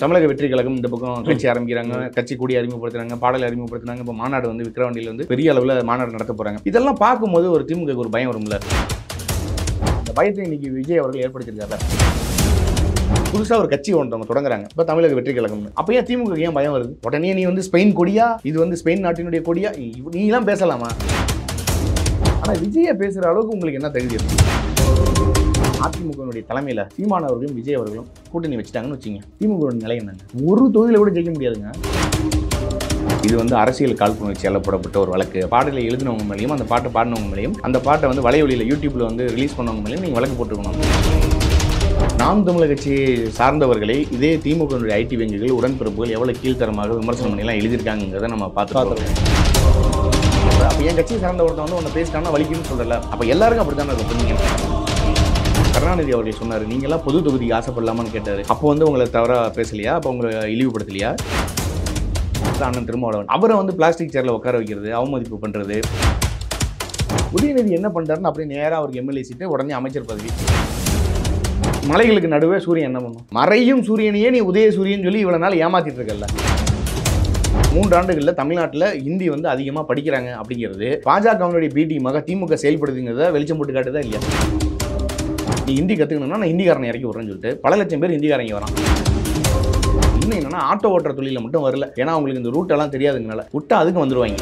தமிழக வெற்றி கழகம் இந்த பக்கம் கட்சி ஆரம்பிக்கிறாங்க, கட்சி கூடி அறிமுகப்படுத்துறாங்க, பாடல் அறிமுகப்படுத்துறாங்க. இப்போ மாநாடு வந்து விக்கிரவாண்டியில் வந்து பெரிய அளவில் மாநாடு நடத்த போறாங்க. இதெல்லாம் பார்க்கும்போது ஒரு திமுக ஒரு பயம் வரும்ல. அந்த பயத்தை இன்னைக்கு விஜய் அவர்கள் ஏற்படுத்தியிருக்காரு. புதுசாக ஒரு கட்சி ஒன்றவங்க தொடங்குறாங்க. இப்போ தமிழக வெற்றி கழகம்னு. அப்போ ஏன் திமுக ஏன் பயம் வருது? உடனே நீ வந்து ஸ்பெயின் கொடியா, இது வந்து ஸ்பெயின் நாட்டினுடைய கொடியா, நீங்களாம் பேசலாமா? ஆனால் விஜயை பேசுகிற அளவுக்கு உங்களுக்கு என்ன தகுதி இருக்கு? அதிமுகவினுடைய தலைமையில் சீமான் அவர்களும் விஜய் அவர்களும் கூட்டணி வச்சுட்டாங்கன்னு வச்சுங்க. திமுக நிலை என்னங்க? ஒரு தொகுதியில் கூட ஜெயிக்க முடியாதுங்க. இது வந்து அரசியல் காழ்ப்புணர்ச்சியால் போடப்பட்ட ஒரு வழக்கு. பாடலை எழுதினவங்க மேலேயும் அந்த பாட்டை பாடினவங்க மேலேயும் அந்த பாட்டை வந்து வலையொலியில் யூடியூப்ல வந்து ரிலீஸ் பண்ணவங்க மேலேயும் நீங்கள் வழக்கு போட்டுக்கணும். நாம் தமிழர் கட்சியை சார்ந்தவர்களை இதே திமுகவினுடைய ஐடி வங்கிகள் உடன்பிறப்புகள் எவ்வளவு கீழ்த்தரமாக விமர்சனம் பண்ணிலாம் எழுதியிருக்காங்கிறத நம்ம பார்த்துருக்கோம். அப்போ என் கட்சியை சார்ந்த ஒருத்தன் வந்து ஒன்று பேசிட்டாங்கன்னா வலிக்குன்னு சொல்லல. அப்போ எல்லாருக்கும் அப்படி தானே சொன்னீங்க. கருணாநிதி அவர்கள் சொன்னார், நீங்களாம் பொது தொகுதிக்கு ஆசைப்படலாமான்னு கேட்டார். அப்போ வந்து உங்களை தவறாக பேசலையா? அப்போ உங்களை இழிவுபடுத்தலையா? அண்ணன் திருமாவளவன் அவரை வந்து பிளாஸ்டிக் சேரில் உட்கார வைக்கிறது, அவமதிப்பு பண்ணுறது. உதயநிதி என்ன பண்ணுறாருன்னு அப்படியே நேராக அவருக்கு எம்எல்ஏ சீட்டு, உடனே அமைச்சர் பதவி. மலைகளுக்கு நடுவே சூரியன் என்ன பண்ணும்? மறையும் சூரியனையே நீ உதய சூரியன் சொல்லி இவ்வளோ நாள் ஏமாத்திட்டு இருக்கல. 3 ஆண்டுகளில் தமிழ்நாட்டில் ஹிந்தி வந்து அதிகமாக படிக்கிறாங்க அப்படிங்கிறது பாஜகவினுடைய பிடிமாக திமுக செயல்படுதுங்கிறத வெளிச்சம் போட்டு காட்டுதா இல்லையா? நீ ஹிந்தி கற்றுக்கணும்னா நான் ஹிந்திக்காரனை இறக்கி விட்றேன்னு சொல்லிட்டு பல லட்சம் பேர் ஹிந்திக்காரங்க வரான். இன்னும் என்னன்னா ஆட்டோ ஓட்டுற தொழிலில் மட்டும் வரல. ஏன்னா அவங்களுக்கு இந்த ரூட்டெல்லாம் தெரியாதுங்கனால விட்டா அதுக்கு வந்துடுவாங்க.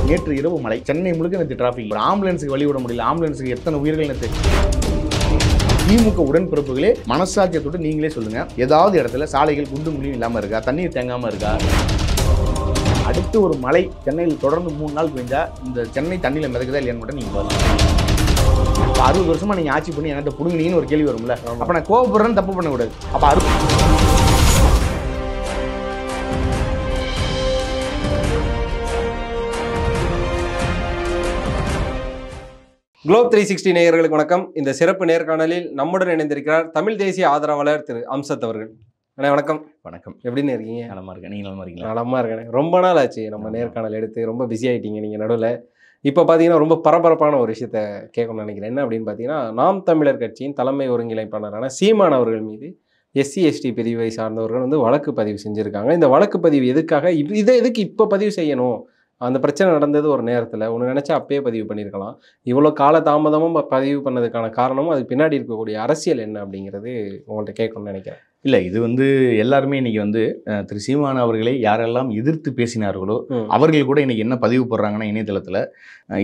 நேற்று இரவு மழை, சென்னை முழுக்க நேற்று டிராஃபிக். ஒரு ஆம்புலன்ஸுக்கு வழி விட முடியல. ஆம்புலன்ஸுக்கு எத்தனை உயிர்கள் நேற்று. திமுக உடன்பிறப்புகளே மனசாட்சியத்தோடு நீங்களே சொல்லுங்க, ஏதாவது இடத்துல சாலைகள் குண்டு முள்ளியும் இல்லாமல் இருக்கா? தண்ணீர் தேங்காமல் இருக்கா? அடுத்து ஒரு மழை சென்னையில் தொடர்ந்து 3 நாள் பெஞ்சா இந்த சென்னை தண்ணியில் மிதக்குதா இல்லையான்னு மட்டும் நீங்கள் பாருங்க. 60 வருஷமா நீங்க ஆட்சி பண்ணி என்கிட்ட புடுங்கினீங்கன்னு ஒரு கேள்வி வரும்ல. அப்ப நான் கோபப்படுறேன்னு தப்பு பண்ணக்கூடாது. அப்ப குளோப் 360 நேயர்களுக்கு வணக்கம். இந்த சிறப்பு நேர்காணலில் நம்முடன் இணைந்திருக்கிறார் தமிழ் தேசிய ஆதரவாளர் திரு அம்சத் அவர்கள். வணக்கம். வணக்கம். எப்படின்னு இருக்கீங்க? நலமா இருக்கேன். நீங்க நலமா இருக்கீங்களா? நலமா இருக்கேன். ரொம்ப நாள் ஆச்சு நம்ம நேர்காணல் எடுத்து. ரொம்ப பிஸி ஆகிட்டீங்க நீங்கள் நடுவில். இப்போ பார்த்தீங்கன்னா ரொம்ப பரபரப்பான ஒரு விஷயத்த கேட்கணும்னு நினைக்கிறேன். என்ன அப்படின்னு பார்த்தீங்கன்னா, நாம் தமிழர் கட்சியின் தலைமை ஒருங்கிணைப்பாளரான சீமான் அவர்கள் மீது எஸ்சி எஸ்டி பிரிவை சார்ந்தவர்கள் வந்து வழக்கு பதிவு செஞ்சுருக்காங்க. இந்த வழக்கு பதிவு எதுக்காக, இதை எதுக்கு இப்போ பதிவு செய்யணும்? அந்த பிரச்சனை நடந்தது ஒரு நேரத்தில், ஒன்று நினச்சா அப்பயே பதிவு பண்ணியிருக்கலாம். இவ்வளோ கால தாமதமும் பதிவு பண்ணதுக்கான காரணமும் அது பின்னாடி இருக்கக்கூடிய அரசியல் என்ன அப்படிங்கிறது உங்கள்கிட்ட கேட்கணும்னு நினைக்கிறேன். இல்லை, இது வந்து எல்லாருமே இன்னைக்கு வந்து திரு சீமான் அவர்களை யாரெல்லாம் எதிர்த்து பேசினார்களோ அவர்கள் கூட இன்னைக்கு என்ன பதிவு போடுறாங்கன்னா இணையதளத்தில்,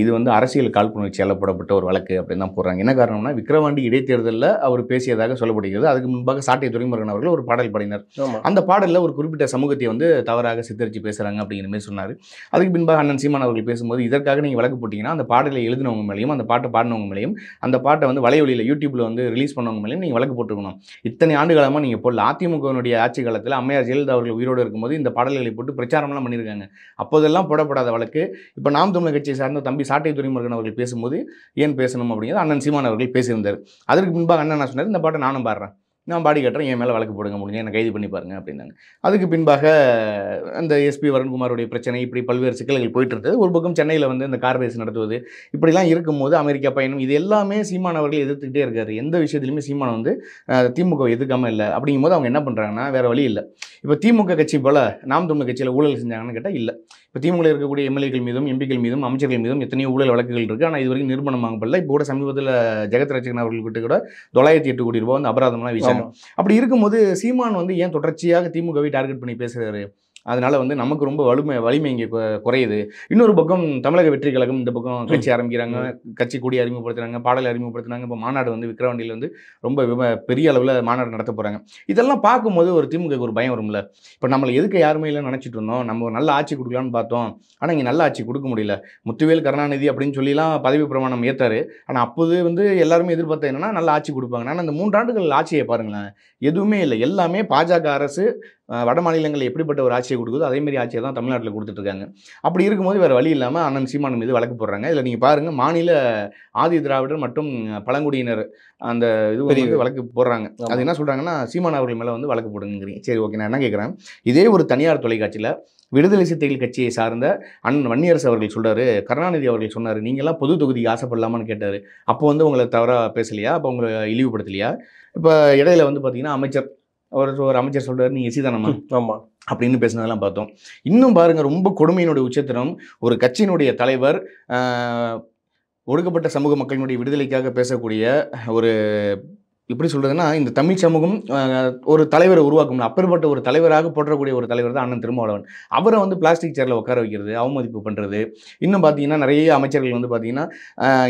இது வந்து அரசியல் காழ்ப்புணர்ச்சியால் போடப்பட்ட ஒரு வழக்கு அப்படின்னு தான் போடுறாங்க. என்ன காரணம்னா, விக்கிரவாண்டி இடைத்தேர்தலில் அவர் பேசியதாக சொல்லப்படுகிறது. அதுக்கு முன்பாக சாட்டை துரைமுருகன் அவர்கள் ஒரு பாடல் பாடினார். அந்த பாடலில் ஒரு குறிப்பிட்ட சமூகத்தை வந்து தவறாக சித்தரித்து பேசுகிறாங்க அப்படிங்கிற மாதிரி சொன்னார். அதுக்கு பின்பாக அண்ணன் சீமான் அவர்கள் பேசும்போது, இதற்காக நீங்கள் வழக்கு போட்டிங்கன்னா அந்த பாடலை எழுதினவங்க மேலேயும் அந்த பாட்டை பாடினவங்க மேலேயும் அந்த பாட்டை வந்து வலையொலியில் யூடியூப்பில் வந்து ரிலீஸ் பண்ணவங்க மேலேயும் நீங்கள் வழக்கு போட்டுக்கணும். இத்தனை ஆண்டு காலமாக நீங்கள் போடல. அதிமுகவினுடைய ஆட்சி காலத்தில் அம்மையார் ஜெயலலிதா அவர்கள் உயிரோடு இருக்கும்போது இந்த பாடல்களை போட்டு பிரச்சாரம்லாம் பண்ணியிருக்காங்க. அப்போதெல்லாம் போடப்படாத வழக்கு இப்போ நாம் தமிழர் கட்சியை சார்ந்த தம்பி சாட்டை துரைமுருகன் அவர்கள் பேசும்போது ஏன் பேசணும் அப்படிங்கிறது அண்ணன் சீமான் அவர்கள் பேசியிருந்தார். அதற்கு பின்பாக அண்ணன் என்ன சொன்னார், இந்த பாட்டை நானும் பாடுறேன், நான் பாடி கட்டுறேன், என் மேலே வழக்கு போடுங்க, முடிஞ்சு என்னை கைது பண்ணி பாருங்க அப்படின்னாங்க. அதுக்கு பின்பாக அந்த எஸ்பி வருண்குமாருடைய பிரச்சனை, இப்படி பல்வேறு சிக்கல்கள் போயிட்டு இருந்தது. ஒரு பக்கம் சென்னையில் வந்து இந்த கார் ரேஸ் நடத்துவது, இப்படிலாம் இருக்கும்போது அமெரிக்கா பயணம், இது எல்லாமே சீமான் அவர்கள் எதிர்த்துக்கிட்டே இருக்காரு. எந்த விஷயத்துலையுமே சீமான் வந்து திமுக எதிர்க்காமல் இல்லை. அப்படிங்கும்போது அவங்க என்ன பண்ணுறாங்கன்னா, வேறு வழி இல்லை. இப்போ திமுக கட்சி போல் நாம் தமிழர் கட்சியில் ஊழல் செஞ்சாங்கன்னு கேட்டால் இல்லை. இப்போ திமுக இருக்கக்கூடிய எம்எல்ஏக்கள் மீதும் எம்பிக்கள் மீதும் அமைச்சர்கள் மீதும் எத்தனையோ ஊழல் வழக்குகள் இருக்குது. ஆனால் இது வரைக்கும் நிரூபணமாகப்படல. இப்போ கூட சமீபத்தில் ஜெகத் ரட்சகன் அவர்கள்கிட்ட கூட 908 கோடி ரூபாய் வந்து அபராதம்லாம் விஷயம். அப்படி இருக்கும்போது சீமான் வந்து ஏன் தொடர்ச்சியாக திமுகவை டார்கெட் பண்ணி பேசுகிறாரு? அதனால வந்து நமக்கு ரொம்ப வலிமை இங்கே குறையுது. இன்னொரு பக்கம் தமிழக வெற்றி கழகம் இந்த பக்கம் கட்சி ஆரம்பிக்கிறாங்க, கட்சி கூடி அறிமுகப்படுத்துறாங்க, பாடல் அறிமுகப்படுத்துறாங்க. இப்போ மாநாடு வந்து விக்கிரவாண்டியில் வந்து ரொம்ப பெரிய அளவில் மாநாடு நடத்த போகிறாங்க. இதெல்லாம் பார்க்கும்போது ஒரு திமுக ஒரு பயம் வரும்ல. இப்போ நம்மளை எதுக்கு யாருமே இல்லைன்னு நினச்சிட்டு இருந்தோம், நம்ம ஒரு நல்ல ஆட்சி கொடுக்கலான்னு பார்த்தோம், ஆனால் இங்கே நல்ல ஆட்சி கொடுக்க முடியல. முத்துவேல் கருணாநிதி அப்படின்னு சொல்லிலாம் பதவி பிரமாணம் ஏற்றாரு. ஆனால் அப்போது வந்து எல்லாருமே எதிர்பார்த்தா என்னன்னா நல்ல ஆட்சி கொடுப்பாங்க. ஆனால் அந்த 3 ஆண்டுகள் ஆட்சியை பாருங்களேன், எதுவுமே இல்லை. எல்லாமே பாஜக அரசு வட மாநிலங்களில் எப்படிப்பட்ட ஒரு ஆட்சியை கொடுக்குதோ அதேமாதிரி ஆட்சியை தான் தமிழ்நாட்டில் கொடுத்துட்ருக்காங்க. அப்படி இருக்கும்போது வேறு வழி இல்லாமல் அண்ணன் சீமான் மீது வழக்கு போடுறாங்க. இதில் நீங்கள் பாருங்கள், மாநில ஆதி திராவிடர் மற்றும் பழங்குடியினர் அந்த இது வந்து வழக்கு போடுறாங்க. அது என்ன சொல்கிறாங்கன்னா, சீமான் அவர்கள் மேலே வந்து வழக்கு போடுங்கிறீங்க. சரி, ஓகே, நான் என்ன கேட்குறேன், இதே ஒரு தனியார் தொலைக்காட்சியில் விடுதலை சிறுத்தைகள் கட்சியை சார்ந்த அண்ணன் வன்னியரசு அவர்கள் சொல்கிறாரு, கருணாநிதி அவர்கள் சொன்னார், நீங்களாம் பொது தொகுதிக்கு ஆசைப்படலாமான்னு கேட்டார். அப்போ வந்து உங்களை தவறாக பேசலையா? அப்போ உங்களை இழிவுபடுத்தலையா? இப்போ இடையில வந்து பார்த்திங்கன்னா அமைச்சர் ஒரு அமைச்சர் சொல்றாரு நீ எஸ்சி தானம்மா ஆமா அப்படின்னு பேசினதெல்லாம் பார்த்தோம். இன்னும் பாருங்க ரொம்ப கொடுமையினுடைய உச்சத்திரம், ஒரு கட்சியினுடைய தலைவர் ஒடுக்கப்பட்ட சமூக மக்களினுடைய விடுதலைக்காக பேசக்கூடிய ஒரு எப்படி சொல்றதுன்னா, இந்த தமிழ் சமூகம் ஒரு தலைவரை உருவாக்கும். அப்பேற்பட்ட ஒரு தலைவராக போற்றக்கூடிய ஒரு தலைவர் தான் அண்ணன் திருமாவளவன். அவரை வந்து பிளாஸ்டிக் சேர்ல உட்கார வைக்கிறது, அவமதிப்பு பண்றது. இன்னும் பார்த்தீங்கன்னா, நிறைய அமைச்சர்கள் வந்து பார்த்தீங்கன்னா,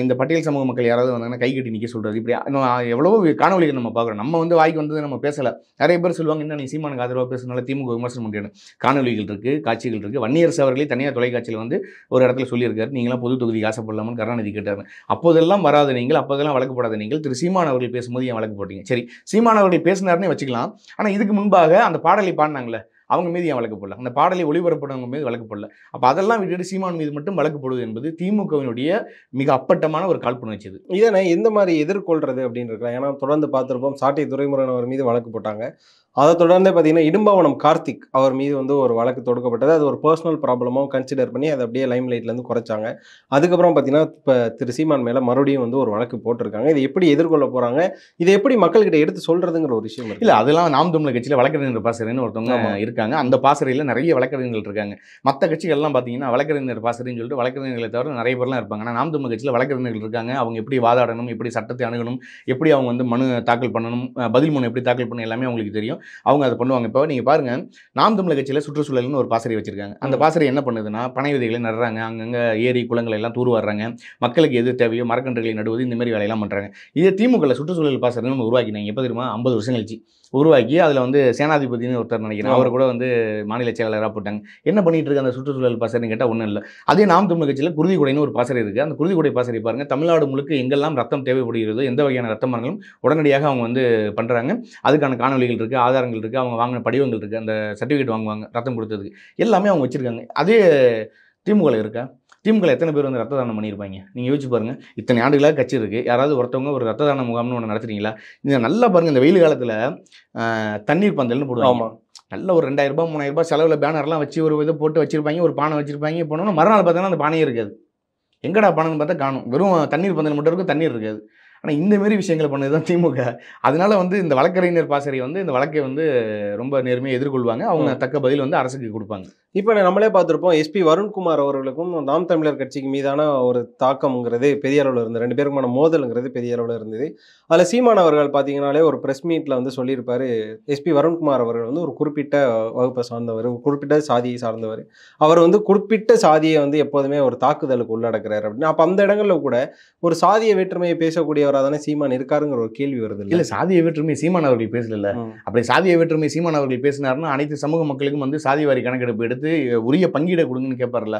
இந்த பட்டியல் சமூக மக்கள் யாராவது வந்தாங்கன்னா கை கட்டி நிற்க சொல்றது. இப்படி இன்னும் எவ்வளவோ காணொலிகள் நம்ம பார்க்குறோம். நம்ம வந்து வாய்க்கு வந்தது நம்ம பேசல. நிறைய பேர் சொல்லுவாங்க, என்ன நீ சீமானுக்கு ஆதரவாக பேசுனால திமுக விமர்சனம் பண்ணுறேன்னு. காணொலிகள் இருக்கு, காட்சிகள் இருக்கு. வன்னியரசு அவர்களே தனியார் தொலைக்காட்சியில் வந்து ஒரு இடத்துல சொல்லியிருக்காரு, நீங்களாம் பொது தொகுதிக்கு ஆசைப்படலாமான்னு கருணாநிதி கேட்டார். அப்போதெல்லாம் வராத நீங்கள், அப்போதெல்லாம் வழக்கு போடாத நீங்கள், திரு சீமான் அவர்கள் பேசும்போது ஏன் வழக்கு போட்டீங்க? சரி, சீமான் அவர்கள் பேசினார்னே வச்சுக்கலாம். ஆனால் இதுக்கு முன்பாக அந்த பாடலை பாடினாங்களே, அவங்க மீது ஏன் வழக்கு போடல? அந்த பாடலை ஒளிபரப்புறவங்க மீது வழக்கு போடல. அப்போ அதெல்லாம் விட்டுட்டு சீமான் மீது மட்டும் வழக்கு போடுவது என்பது திமுகவினுடைய மிக அப்பட்டமான ஒரு காழ்ப்புணர்ச்சி. இதனை எந்த மாதிரி எதிர்கொள்றது அப்படின்னு இருக்கலாம். ஏன்னா தொடர்ந்து பார்த்துருப்போம், சாட்டை துரைமுருகன் அவர் மீது வழக்கு போட்டாங்க. அதை தொடர்ந்து பார்த்தீங்கன்னா இடும்பாவனம் கார்த்திக் அவர் மீது வந்து ஒரு வழக்கு தொடுக்கப்பட்டது. அது ஒரு பர்சனல் ப்ராப்ளமாக கன்சிடர் பண்ணி அதை அப்படியே லைம் லைட்லேருந்து குறைச்சாங்க. அதுக்கப்புறம் பார்த்தீங்கன்னா இப்போ திரு சீமான் மேலே மறுபடியும் வந்து ஒரு வழக்கு போட்டிருக்காங்க. இதை எப்படி எதிர்கொள்ள போகிறாங்க, இதை எப்படி மக்கள்கிட்ட எடுத்து சொல்கிறதுங்கிற ஒரு விஷயம் இல்லை. அதெல்லாம் நாம் தமிழர் கட்சியில் வழக்கறிஞர் பாசறைன்னு ஒருத்தவங்க இருக்காங்க. அந்த பாசறையில் நிறைய வழக்கறிஞர்கள் இருக்காங்க. மற்ற கட்சிகள்லாம் பார்த்தீங்கன்னா வழக்கறிஞர் பாசறைன்னு சொல்லிட்டு வழக்கறிஞர்களை தவிர நிறைய பேர்லாம் இருப்பாங்க. ஆனால் நாம் தமிழர் கட்சியில் வழக்கறிஞர்கள் இருக்காங்க. அவங்க எப்படி வாதாடணும், எப்படி சட்டத்தை அணுகணும், எப்படி அவங்க வந்து மனு தாக்கல் பண்ணணும், பதில் மனு எப்படி தாக்கல் பண்ணணும் எல்லாமே அவங்களுக்கு தெரியும். அவங்க அதை பண்ணுவாங்க. இப்போ நீங்கள் பாருங்கள், நாம் தமிழர் கட்சியில் சுற்றுச்சூழல்னு ஒரு பாசறை வச்சிருக்காங்க. அந்த பாசறை என்ன பண்ணுதுன்னா, பனை விதைகளை நடுறாங்க, அங்கங்கே ஏரி குளங்களை எல்லாம் தூர்வாடுறாங்க, மக்களுக்கு எது தேவையோ மரக்கன்றுகளை நடுவது, இந்த மாதிரி வேலையெல்லாம் பண்ணுறாங்க. இதே திமுகவில் சுற்றுச்சூழல் பாசறைன்னு உருவாக்கினாங்க. எப்போ தெரியுமா? 50 வருஷம் கழிச்சு உருவாக்கி அதில் வந்து சேனாதிபதினு ஒருத்தர் நினைக்கிறேன், அவர் கூட வந்து மாநில செயலாளராக போட்டாங்க. என்ன பண்ணிட்டு இருக்கு அந்த சுற்றுச்சூழல் பாசறைன்னு கேட்டால் ஒன்றும் இல்லை. அதே நாம் தமிழர் கட்சியில் குருதிக்குடைன்னு ஒரு பாசறை இருக்குது. அந்த குருதிக்குடை பாசறை பாருங்கள், தமிழ்நாடு முழுக்க எங்கெல்லாம் ரத்தம் தேவைப்படுகிறதோ, எந்த வகையான ரத்த மரங்களும் உடனடியாக அவங்க வந்து பண்ணுறாங்க. அதுக்கான காணொலிகள் இருக்குது, ஆதாரங்கள் இருக்குது, அவங்க வாங்கின படிவங்கள் இருக்குது, அந்த சர்டிஃபிகேட் வாங்குவாங்க ரத்தம் கொடுத்ததுக்கு, எல்லாமே அவங்க வச்சுருக்காங்க. அதே திமுகவில் இருக்கா? திமுக எத்தனை பேர் வந்து ரத்த தானம் பண்ணியிருப்பாங்க? நீங்கள் யோசிச்சு பாருங்கள். இத்தனை ஆண்டுகளாக கட்சி இருக்குது, யாராவது ஒருத்தவங்க ஒரு ரத்த தான முகாம்னு ஒன்று நடத்துறீங்களா? இந்த நல்லா பாருங்கள், இந்த வெயில் காலத்தில் தண்ணீர் பந்தல்னு போடுவாங்க. நல்ல ஒரு 2000 ரூபாய் 3000 ரூபாய் செலவில் பேனர்லாம் வச்சு ஒரு இதை போட்டு வச்சிருப்பாங்க, ஒரு பானை வச்சிருப்பாங்க. போனோம்னா மறுநாள் பார்த்தோன்னா அந்த பானையே இருக்காது. எங்கடா பானைன்னு பார்த்தா காணும், வெறும் தண்ணீர் பந்தல் மட்டும் இருக்கும், தண்ணீர் இருக்காது. ஆனால் இந்த மாரி விஷயங்களை பண்ணது தான் திமுக. அதனால வந்து இந்த வழக்கறிஞர் பாசறை வந்து இந்த வழக்கை வந்து ரொம்ப நேர்மையாக எதிர்கொள்வாங்க. அவங்க தக்க பதில் வந்து அரசுக்கு கொடுப்பாங்க. இப்போ நம்மளே பார்த்துருப்போம், எஸ்பி வருண்குமார் அவர்களுக்கும் நாம் தமிழர் கட்சிக்கு மீதான ஒரு தாக்கம்ங்கிறது பெரிய அளவில் இருந்தது. 2 பேருக்குமான மோதலுங்கிறது பெரிய அளவில் இருந்தது. அதில் சீமான் அவர்கள் பார்த்தீங்கன்னாலே ஒரு ப்ரெஸ் மீட்டில் வந்து சொல்லியிருப்பார், எஸ்பி வருண்குமார் அவர்கள் வந்து ஒரு குறிப்பிட்ட வகுப்பை சார்ந்தவர், ஒரு குறிப்பிட்ட சாதியை சார்ந்தவர், அவர் வந்து குறிப்பிட்ட சாதியை வந்து எப்போதுமே ஒரு தாக்குதலுக்கு உள்ளடக்கிறார் அப்படின்னு. அப்போ அந்த இடங்களில் கூட ஒரு சாதிய வேற்றுமையை பேசக்கூடியவராக தானே சீமான் இருக்காருங்கிற ஒரு கேள்வி வருது. இல்லை, சாதிய வேற்றுமை சீமான் அவர்கள் பேசல. அப்படி சாதிய வேற்றுமை சீமான் அவர்கள் பேசினார்னா அனைத்து சமூக மக்களுக்கும் வந்து சாதிவாரி கணக்கெடுப்பு எடுத்து உரிய பங்கீடை கொடுங்கன்னு கேட்பார்ல.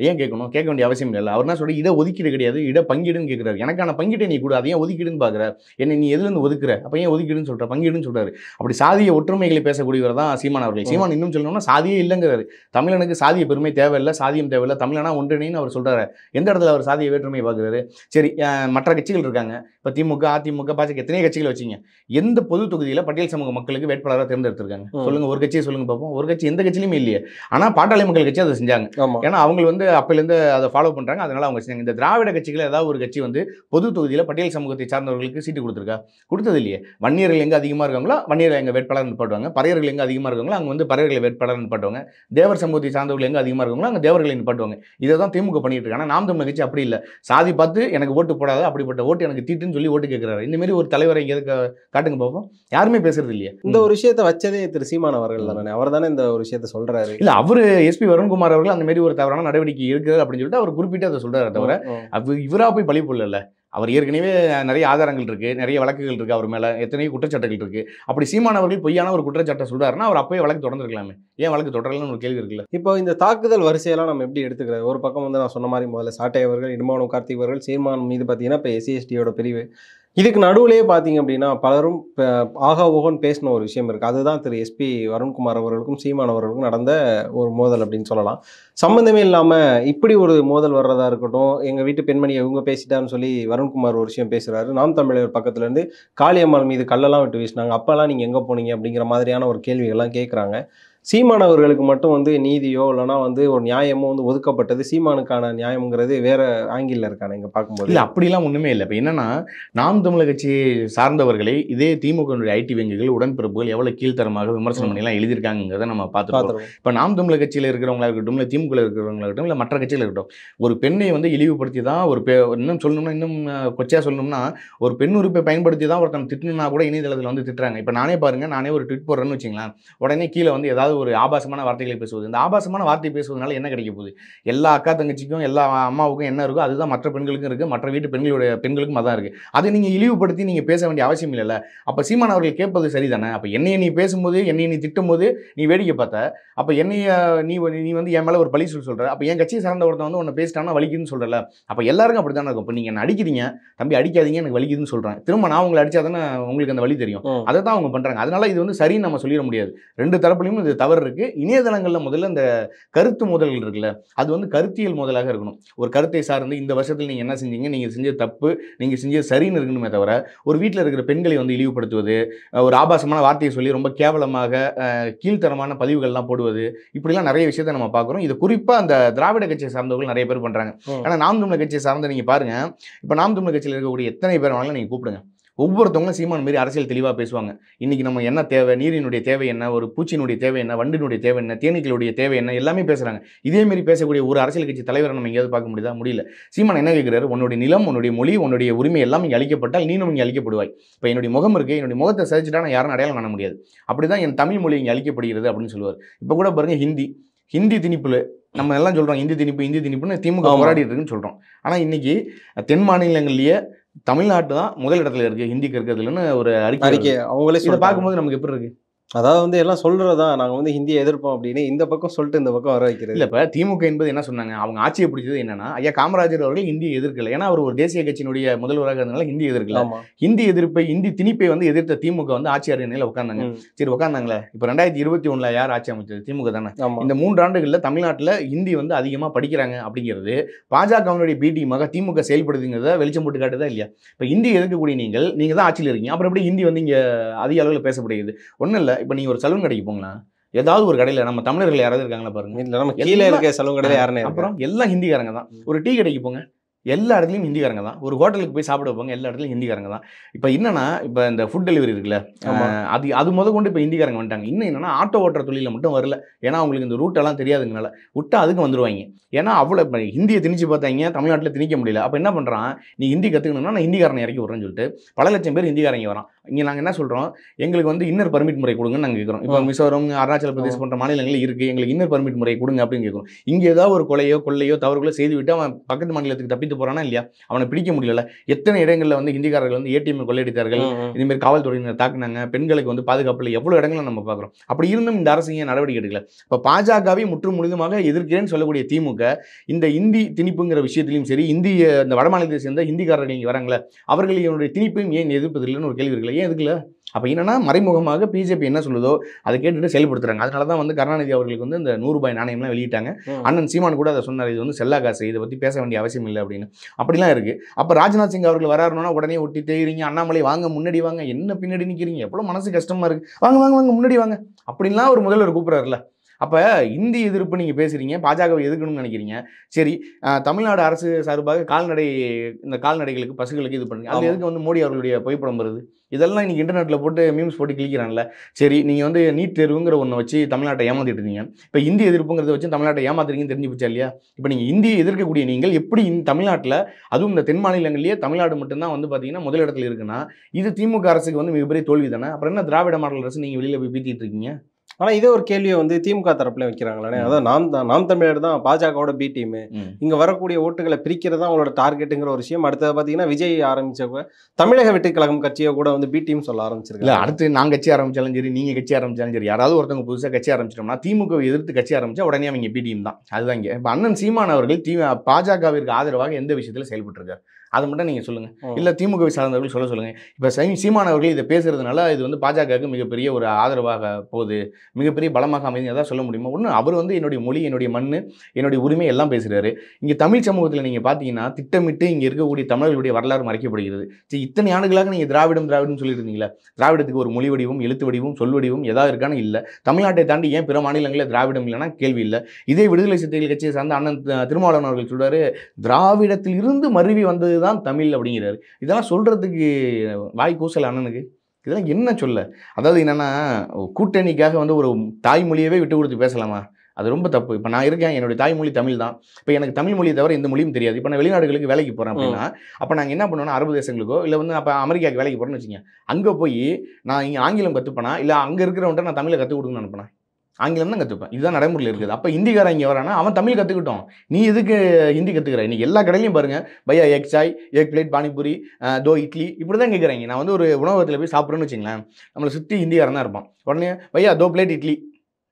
ஏன் கேட்கணும்? கேட்க வேண்டிய அவசியம் இல்லை. அவர் என்ன சொல்ற, இட ஒதுக்கீடு கிடையாது, இட பங்கீடுன்னு கேட்குறாரு. எனக்கான பங்கீட்டை நீ கூட, அதை ஏன் ஒதுக்கீடுன்னு பார்க்குற? என்ன நீ எதுலேருந்து ஒதுக்குற? அப்போ ஏன் ஒதுக்கீடுன்னு சொல்கிற, பங்கீடுன்னு சொல்கிறாரு. அப்படி சாதிய ஒற்றுமைகளை பேசக்கூடியவர் தான் சீமான் அவர்கள். சீமான் இன்னும் சொல்லணும்னா சாதியே இல்லைங்கிறாரு. தமிழனுக்கு சாதிய பெருமை தேவையில்லை, சாதியம் தேவையில்லை, தமிழனா ஒன்றிணைன்னு அவர் சொல்கிறாரு. எந்த இடத்துல அவர் சாதிய வேற்றுமையை பார்க்குறாரு? சரி, மற்ற கட்சிகள் இருக்காங்க, இப்போ திமுக, அதிமுக, பாஜக, எத்தனை கட்சிகள் வச்சிங்க, எந்த பொது தொகுதியில் பட்டியல் சமூக மக்களுக்கு வேட்பாளராக தேர்ந்தெடுத்திருக்காங்க சொல்லுங்க? ஒரு கட்சியை சொல்லுங்க பார்ப்போம். ஒரு கட்சி எந்த கட்சியிலுமே இல்லையே. ஆனால் பாட்டாளி மக்கள் கட்சி அதை செஞ்சாங்க. ஏன்னா அவங்க வந்து அப்பையிலேருந்து அதை ஃபாலோ பண்ணுறாங்க, அதனால அவங்க செஞ்சாங்க. இந்த திராவிட கட்சிகள் ஏதாவது ஒரு கட்சி வந்து பொது தொகுதியில் பட்டியல் சமூகத்தை சார்ந்தவர்களுக்கு சீட்டு கொடுத்துருக்கா? கொடுத்தது இல்லையே. வன்னியர்கள் எங்கே அதிகமாக இருக்காங்களோ வன்னியர்கள் எங்கே வேட்பாளர் நிப்பாட்டுவாங்க, பறையர்கள் எங்கே அதிகமாக இருக்காங்களோ அங்கே வந்து பறையர்களை வேட்பாளர் நிப்பாட்டுவாங்க, தேவர் சமூகத்தை சார்ந்தவர்கள் எங்கே அதிகமாக இருக்காங்களோ அங்கே தேவர்களை நிப்பாட்டுவாங்க. இதை தான் திமுக பண்ணிட்டு இருக்காங்க. ஆனால் நாம் தமிழர் கட்சி அப்படி இல்லை. சாதி பார்த்து எனக்கு ஓட்டு போடாத, அப்படிப்பட்ட ஓட்டு எனக்கு தீட்டுன்னு சொல்லி ஓட்டு கேட்குறாரு. இந்த மாதிரி ஒரு தலைவரை எங்கேயாவது காட்டுங்க பார்ப்போம். யாருமே பேசுறது இல்லையா? இந்த ஒரு விஷயத்தை வச்சதே திரு சீமான் அவர்கள் தானே, அவர் தானே இந்த ஒரு விஷயத்தை சொல்றாரு. இல்லை, அவர் எஸ்பி வருண்குமார் அவர்கள் அந்த மாதிரி ஒரு தவறான நடவடிக்கை இருக்குது அப்படின்னு சொல்லிட்டு அவர் குறிப்பிட்டு அதை சொல்றாரு. தவிர இவரா போய் பழி போடல. அவர் ஏற்கனவே நிறைய ஆதாரங்கள் இருக்குது, நிறைய வழக்குகள் இருக்குது, அவர் மேலே எத்தனையோ குற்றச்சாட்டுகள் இருக்குது. அப்படி சீமான் அவர்கள் பொய்யான ஒரு குற்றச்சாட்டை சொல்கிறாருன்னா அவர் அப்போயே வழக்கு தொடர்ந்துருக்கலாமே, ஏன் வழக்கு தொடரலன்னு ஒரு கேள்வி இருக்குல்ல. இப்போ இந்த தாக்குதல் வரிசையெல்லாம் நம்ம எப்படி எடுத்துக்கிறது? ஒரு பக்கம் வந்து நான் சொன்ன மாதிரி முதல்ல சாட்டை அவர்கள், இடும்பாவனம் கார்த்திக் அவர்கள், சீமான் மீது பார்த்தீங்கன்னா இப்போ SC/STயோட பிரிவு, இதுக்கு நடுவுலேயே பார்த்தீங்க அப்படின்னா பலரும் ஆகா ஓகோன்னு பேசின ஒரு விஷயம் இருக்குது. அதுதான் திரு எஸ்பி வருண்குமார் அவர்களுக்கும் சீமான் அவர்களுக்கும் நடந்த ஒரு மோதல் அப்படின்னு சொல்லலாம். சம்மந்தமே இல்லாமல் இப்படி ஒரு மோதல் வர்றதா இருக்கட்டும், எங்கள் வீட்டு பெண்மணியை இவங்க பேசிட்டான்னு சொல்லி வருண்குமார் ஒரு விஷயம் பேசுகிறாரு. நாம் தமிழர் பக்கத்துலேருந்து காளியம்மாள் மீது கல்லெல்லாம் விட்டு வீசினாங்க, அப்போல்லாம் நீங்கள் எங்கே போனீங்க அப்படிங்கிற மாதிரியான ஒரு கேள்விகள்லாம் கேட்குறாங்க. சீமான் அவர்களுக்கு மட்டும் வந்து நீதியோ இல்லைனா வந்து ஒரு நியாயமோ வந்து ஒதுக்கப்பட்டது, சீமானுக்கான நியாயம்ங்கிறது வேற ஆங்கிள் இருக்கானே இங்க பார்க்கும்போது. இல்ல அப்படிலாம் ஒண்ணுமே இல்ல. இப்ப என்னன்னா, நாம் தமிழர் கட்சியை சார்ந்தவர்களை இதே திமுகவினுடைய ஐடி விங்குகள், உடன்பிறப்புகள் எவ்வளவு கீழ்த்தரமாக விமர்சனம் பண்ணிலாம் எழுதியிருக்காங்கங்கிறத நம்ம பார்த்துருக்கோம். இப்ப நாம் தமிழர் கட்சியில இருக்கிறவங்களா இருக்கட்டும், இல்ல திமுகல இருக்கிறவங்களா இருக்கட்டும், இல்ல மற்ற கட்சியில இருக்கட்டும், ஒரு பெண்ணை வந்து இழிவுபடுத்தி தான் இன்னும் சொல்லணும்னா, இன்னும் கொச்சையா சொல்லணும்னா, ஒரு பெண் உறுப்பை பயன்படுத்தி தான் ஒருத்தன் திட்டணும்னா கூட இணையதளத்துல வந்து திட்டுறாங்க. இப்ப நானே பாருங்க, நானே ஒரு ட்வீட் போடுறேன்னு வச்சுங்களேன், உடனே கீழ வந்து ஏதாவது ஒரு ஆபாசமான வார்த்தைகளை பேசுவது. இந்த ஆபாசமான வார்த்தை பேசுவதனால என்ன கிடைக்க போகுது? எல்லா அக்கா தங்கச்சிக்கும், எல்லா அம்மாவுக்கும் என்ன இருக்கோ அதுதான் மற்ற பெண்களுக்கும் இருக்கு. மற்ற வீட்டு பெண்களுக்கும் அதான் இருக்கு. அதை நீங்க இழிவுபடுத்தி நீங்க பேச வேண்டிய அவசியம் இல்லைல்ல. அப்ப சீமான் அவர்கள் கேட்பது சரிதானே. அப்ப என்னைய நீ பேசும்போது, என்னைய நீ திட்டும்போது நீ வேடிக்கை பார்த்த. அப்ப என்னைய நீ வந்து என் மேல ஒரு பழி சொல்ற. அப்ப என் கட்சியை சார்ந்த ஒருத்தன் வந்து உன்னை பேசிட்டானா வலிக்குதுன்னு சொல்றல. அப்ப எல்லாருக்கும் அப்படித்தானே இருக்கும். இப்ப நீங்க என்ன அடிக்கிறீங்க, தம்பி அடிக்காதீங்க எனக்கு வலிக்குதுன்னு சொல்றேன். திரும்ப நான் உங்களை அடிச்சாதானே உங்களுக்கு அந்த வலி தெரியும். அதை தான் அவங்க பண்றாங்க. அதனால இது வந்து சரின்னு நம்ம சொல்லிட முடியாது. ரெண்டு தரப்புலையும் இது தவறு இருக்கு. இணையதளங்கள்ல முதல்ல இந்த கருத்து மோதல்கள் இருக்குல்ல, அது வந்து கருத்தியல் மோதலாக இருக்கணும். ஒரு கருத்தை சார்ந்து இந்த வருஷத்தில் நீங்க என்ன செஞ்சீங்க, நீங்க செஞ்சது தப்பு, நீங்க செஞ்சது சரின்னு இருக்கணுமே தவிர, ஒரு வீட்டில் இருக்கிற பெண்களை வந்து இழிவுபடுத்துவது, ஒரு ஆபாசமான வார்த்தையை சொல்லி ரொம்ப கேவலமாக கீழ்த்தரமான பதிவுகள்லாம் போடுவது, இப்படிலாம் நிறைய விஷயத்தை நம்ம பார்க்குறோம். இது குறிப்பா அந்த திராவிட கட்சியை சார்ந்தவர்கள் நிறைய பேர் பண்றாங்க. ஆனா நாம் தமிழர் கட்சியை சார்ந்த நீங்க பாருங்க, இப்ப நாம் தமிழர் கட்சியில் இருக்கக்கூடிய எத்தனை பேர் வேணாலும் நீங்க கூப்பிடுங்க. ஒவ்வொருத்தவங்களும் சீமான் மாரி அரசியல் தெளிவாக பேசுவாங்க. இன்னைக்கு நம்ம என்ன தேவை, நீரினுடைய தேவை என்ன, ஒரு பூச்சியினுடைய தேவை என்ன, வண்டினுடைய தேவை என்ன, தேனீக்களுடைய தேவை என்ன, எல்லாமே பேசுறாங்க. இதே மாதிரி பேசக்கூடிய ஒரு அரசியல் கட்சி தலைவரை நம்ம எங்கேயாவது பார்க்க முடியுதா? முடியல. சீமான் என்ன கேட்கிறாரு, உன்னுடைய நிலம், உன்னுடைய மொழி, உன்னுடைய உரிமை எல்லாம் இங்கே அளிக்கப்பட்டால் நீனும் இங்கே அளிக்கப்படுவாய். இப்போ என்னுடைய முகம் இருக்கு, என்னுடைய முகத்தை சரிச்சுட்டா நான் யாரும் அடையாளம் காண முடியாது. அப்படிதான் என் தமிழ் மொழி இங்கே அளிக்கப்படுகிறது அப்படின்னு சொல்லுவார். இப்போ கூட பாருங்க, ஹிந்தி திணிப்புல நம்ம எல்லாம் சொல்றோம், இந்தி திணிப்புன்னு திமுக போராடிட்டு இருக்குன்னு சொல்றோம். ஆனா இன்னைக்கு தென் மாநிலங்கள்லயே தமிழ்நாட்டு தான் முதல் இடத்துல இருக்கு ஹிந்தி கற்கிறதுலன்னு ஒரு அறிக்கை அவங்களே இதை பார்க்கும்போது நமக்கு எப்படி இருக்கு? அதாவது வந்து எல்லாம் சொல்றதா நாங்க வந்து ஹிந்தியை எதிர்ப்போம் அப்படின்னு இந்த பக்கம் சொல்லிட்டு இந்த பக்கம் வர வைக்கிறது. இல்ல இப்ப திமுக என்பது என்ன சொன்னாங்க, அவங்க ஆட்சியை பிடிச்சது என்னன்னா, ஐயா காமராஜர் அவர்கள் ஹிந்தியை எதிர்க்கல. ஏன்னா அவர் ஒரு தேசிய கட்சியினுடைய முதல்வராக இருந்தனால ஹிந்தி எதிர்க்கல. ஹிந்தி எதிர்ப்பை, ஹிந்தி திணிப்பை வந்து எதிர்த்த திமுக வந்து ஆட்சி அரியணையில உட்கார்ந்தாங்க. சரி உட்கார்ந்தாங்களே, இப்ப 2021 யார் ஆட்சி அமைச்சது? திமுக தானே. இந்த 3 ஆண்டுகள்ல தமிழ்நாட்டுல ஹிந்தி வந்து அதிகமா படிக்கிறாங்க அப்படிங்கிறது பாஜகவினுடைய பிடிமாக திமுக செயல்படுதுங்கிறத வெளிச்சம் போட்டு காட்டுதா இல்லையா? இப்ப ஹிந்தி எதிர்க்கக்கூடிய நீங்க தான் ஆட்சியில் இருக்கீங்க, அப்புறம் எப்படி ஹிந்தி வந்து இங்க அதிக அளவில் பேசப்படுகிறது? ஒன்றும் இல்லை. இப்போ நீங்கள் ஒரு சலூன் கடைக்கு போங்களா, ஏதாவது ஒரு கடையில் நம்ம தமிழர்கள் யாராவது இருக்காங்களா பாருங்க. இல்லை, நம்ம கீழே இருக்க சலூன் கடையில் யாருன்னு, அப்புறம் எல்லாம் ஹிந்திக்காரங்க தான். ஒரு டீ கடைக்கு போங்க, எல்லா இடத்துலையும் ஹிந்திக்காரங்க தான். ஒரு ஹோட்டலுக்கு போய் சாப்பிட வைப்பாங்க, எல்லா இடத்துலையும் ஹிந்திக்காரங்க தான். இப்போ என்னன்னா, இப்போ இந்த ஃபுட் டெலிவரி இருக்குல்ல, அது முத கொண்டு இப்போ ஹிந்திக்காரங்க வந்துட்டாங்க. இன்னும் என்னன்னா, ஆட்டோ ஓட்டுற தொழிலில் மட்டும் வரல. ஏன்னா அவங்களுக்கு இந்த ரூட்டெல்லாம் தெரியாதுங்கனால விட்டா அதுக்கு வந்துடுவாங்க. ஏன்னா அவ்வளோ இப்போ ஹிந்தியை திணிச்சு பார்த்தாங்க, தமிழ்நாட்டில் திணிக்க முடியல. அப்போ என்ன பண்ணுறான், நீ ஹிந்தி கற்றுக்கணும்னா நான் ஹிந்திக்காரனை இறக்கி விட்றேன்னு சொல்லிட்டு பல லட்சம் பேர் ஹிந்திக்காரங்க வரான். இங்கே நாங்கள் என்ன சொல்கிறோம், எங்களுக்கு வந்து இன்னர் பர்மிட் முறை கொடுங்கன்னு நாங்கள் கேட்குறோம். இப்போ மிசோரம், அருணாச்சல பிரதேஷ் போன்ற மாநிலங்கள் இருக்குது, எங்களுக்கு இன்னர் பர்மிட் முறை கொடுங்க அப்படின்னு கேட்குறோம். இங்கே ஏதாவது ஒரு கொள்ளையோ தவறுகளோ செய்து விட்டு அவன் பக்கத்து மாநிலத்துக்கு தப்பித்து போகிறானா இல்லையா? அவனை பிடிக்க முடியல. எத்தனை இடங்களில் வந்து ஹிந்திக்காரர்கள் வந்து ஏடிஎம் கொள்ளையடித்தார்கள், இதேமாதிரி காவல்துறையினர் தாக்குனாங்க, பெண்களுக்கு வந்து பாதுகாப்பில் எவ்வளோ இடங்களும் நம்ம பார்க்குறோம். அப்படி இருந்தும் இந்த அரசு ஏன் நடவடிக்கை எடுக்கல? இப்போ பாஜகவை முற்றும் முழுதுமாக எதிர்க்கிறேன்னு சொல்லக்கூடிய திமுக இந்த இந்தி திணிப்புங்கிற விஷயத்திலையும் சரி, இந்த வடமாநிலத்தை சேர்ந்த ஹிந்திக்காரர்கள் இங்கே வராங்களே, அவர்களுடைய திணிப்பையும் ஏன் எதிர்ப்பதில்லைன்னு ஒரு கேள்வி இருக்குல்ல, ஏன் எதுக்குல? அப்போ என்னன்னா, மறைமுகமாக பிஜேபி என்ன சொல்லுதோ அதை கேட்டுட்டு செயல்படுத்துறாங்க. அதனால தான் வந்து கருணாநிதி அவர்களுக்கு வந்து இந்த 100 ரூபாய் நாணயம்லாம் வெளியிட்டாங்க. அண்ணன் சீமான் கூட அதை சொன்னார், இது வந்து செல்லா காசு, இதை பற்றி பேச வேண்டிய அவசியம் இல்லை அப்படின்னு. அப்படிலாம் இருக்கு. அப்போ ராஜ்நாத் சிங் அவர்கள் வராருன்னா உடனே ஒட்டி தேய்றீங்க, அண்ணாமலை வாங்க முன்னாடி வாங்க, என்ன பின்னாடி நிற்கிறீங்க, எவ்வளோ மனசு கஷ்டமா இருக்கு, வாங்க வாங்க வாங்க முன்னாடி வாங்க அப்படின்லாம் ஒரு முதல்வர் கூப்பிட்றாருல. அப்போ இந்தி எதிர்ப்பு நீங்கள் பேசுகிறீங்க, பாஜகவை எதிர்க்கணும்னு நினைக்கிறீங்க. சரி, தமிழ்நாடு அரசு சார்பாக இந்த கால்நடைகளுக்கு, பசுகளுக்கு இது பண்ணுங்க, அது எதுக்கு வந்து மோடி அவர்களுடைய புகைப்படம் வருது? இதெல்லாம் இன்றைக்கி இன்டர்நெட்டில் போட்டு மீம்ஸ் போட்டு கிளிக்கிறான்ல. சரி, நீங்கள் வந்து நீட் தேர்வுங்கிற ஒன்றை வச்சு தமிழ்நாட்டை ஏமாற்றிட்டு இருந்தீங்க, இப்போ இந்தி எதிர்ப்புங்கிறத வச்சு தமிழ்நாட்டை ஏமாத்துறீங்கன்னு தெரிஞ்சு போச்சா இல்லையா? இப்போ நீங்கள் இந்தியை எதிர்க்கக்கூடிய நீங்கள் எப்படி தமிழ்நாட்டில், அதுவும் இந்த தென் மாநிலங்கள்லேயே தமிழ்நாடு மட்டும்தான் வந்து பார்த்தீங்கன்னா முதலிடத்தில் இருக்குன்னா, இது திமுக அரசுக்கு வந்து மிகப்பெரிய தோல்வி தானே. அப்புறம் என்ன திராவிட மாடல் அரசு நீங்கள் வெளியில் போய் பீத்திட்டு இருக்கீங்க? ஆனால் இதே ஒரு கேள்வியை வந்து திமுக தரப்புல வைக்கிறாங்களே, அதான் நாம் தமிழர் தான் பாஜகவோட பி டீமு, இங்கே வரக்கூடிய ஓட்டுகளை பிரிக்கிறது தான் அவங்களோட டார்கெட்டுங்கிற ஒரு விஷயம். அடுத்தது பார்த்தீங்கன்னா விஜய் ஆரம்பிச்சப்ப தமிழக வெற்றி கழகம் கட்சியை கூட வந்து பி டீம் சொல்ல ஆரம்பிச்சிருக்கு. இல்லை, அடுத்து நான் கட்சி ஆரம்பிச்சாலும் சரி, நீங்கள் கட்சி ஆரம்பிச்சாலும் சரி, யாராவது ஒருத்தவங்க புதுசாக கட்சி ஆரம்பிச்சிட்டோம்னா திமுக எதிர்த்து கட்சி ஆரம்பிச்சா உடனே அவங்க பி டீம் தான். அதுதான் இங்கே இப்போ அண்ணன் சீமான் அவர்கள் பாஜகவிற்கு ஆதரவாக எந்த விஷயத்தில் செயல்பட்டுருக்காரு? அதை மட்டும் நீங்கள் சொல்லுங்கள். இல்லை திமுகவை சார்ந்தவர்கள் சொல்லுங்கள். இப்போ சீமான் அவர்கள் இதை பேசுறதுனால இது வந்து பாஜகவுக்கு மிகப்பெரிய ஒரு ஆதரவாக போகுது, மிகப்பெரிய பலமாக அமைதி எதாவது சொல்ல முடியுமா? ஒன்று அவர் வந்து என்னுடைய மொழி, என்னுடைய மண், என்னுடைய உரிமை எல்லாம் பேசுகிறாரு. இங்கே தமிழ் சமூகத்தில் நீங்கள் பார்த்தீங்கன்னா திட்டமிட்டு இங்கே இருக்கக்கூடிய தமிழர்களுடைய வரலாறு மறைக்கப்படுகிறது. சரி, இத்தனை ஆண்டுகளாக நீங்கள் திராவிடம் சொல்லியிருந்தீங்களா? திராவிடத்துக்கு ஒரு மொழி வடிவம், எழுத்து வடிவம், சொல் வடிவம் ஏதாவது இருக்கான்னு இல்லை. தமிழ்நாட்டை தாண்டி ஏன் பிற மாநிலங்களில் திராவிடம் இல்லைன்னா கேள்வி இல்லை. இதே விடுதலை சிறுத்தைகள் கட்சியை சார்ந்த அண்ணன் திருமாவளவன் அவர்கள் சொல்றாரு, திராவிடத்தில் இருந்து மருவி வந்தது தான் தமிழ் அப்படிங்கிறாரு. இதெல்லாம் சொல்றதுக்கு வாய் கூசல் அண்ணனுக்கு. இதெல்லாம் என்ன சொல்ல? அதாவது என்னன்னா, கூட்டணிக்காக வந்து ஒரு தாய்மொழியவே விட்டு கொடுத்து பேசலாமா? அது ரொம்ப தப்பு. இப்போ நான் இருக்கேன், என்னுடைய தாய்மொழி தமிழ் தான். இப்போ எனக்கு தமிழ் மொழியை தவிர எந்த மொழியும் தெரியாது. இப்போ நான் வெளிநாடுகளுக்கு வேலைக்கு போகிறேன் அப்படின்னா, அப்போ நாங்கள் என்ன பண்ணுவோம்னா, அரபு தேசங்களுக்கோ இல்லை வந்து அப்போ அமெரிக்காவுக்கு வேலைக்கு போகிறேன்னு வச்சுங்க, அங்கே போய் நான் இங்கே ஆங்கிலம் கற்றுப்பேனா இல்லை அங்கே இருக்கிறவன்ட்ட நான் தமிழை கற்றுக் கொடுக்கணும்னு அனுப்பினேன்? ஆங்கிலம் தான் கற்றுப்பேன். இதுதான் நடைமுறையில் இருக்குது. அப்போ ஹிந்திக்காரன் இங்கே வரானா அவன் தமிழ் கற்றுக்கிட்டோம், நீ எதுக்கு ஹிந்தி கற்றுக்கிற? இன்றைக்கி எல்லா கடையிலையும் பாருங்கள், பையா எக் சாய், எக் பிளேட் பானிபூரி, தோ இட்லி, இப்படி தான் கேட்குறாங்க. நான் வந்து ஒரு உணவகத்தில் போய் சாப்பிட்றேன்னு வச்சுங்களேன், நம்மளை சுற்றி ஹிந்திக்காரன் தான் இருப்பான். உடனே பையா தோ பிளேட் இட்லி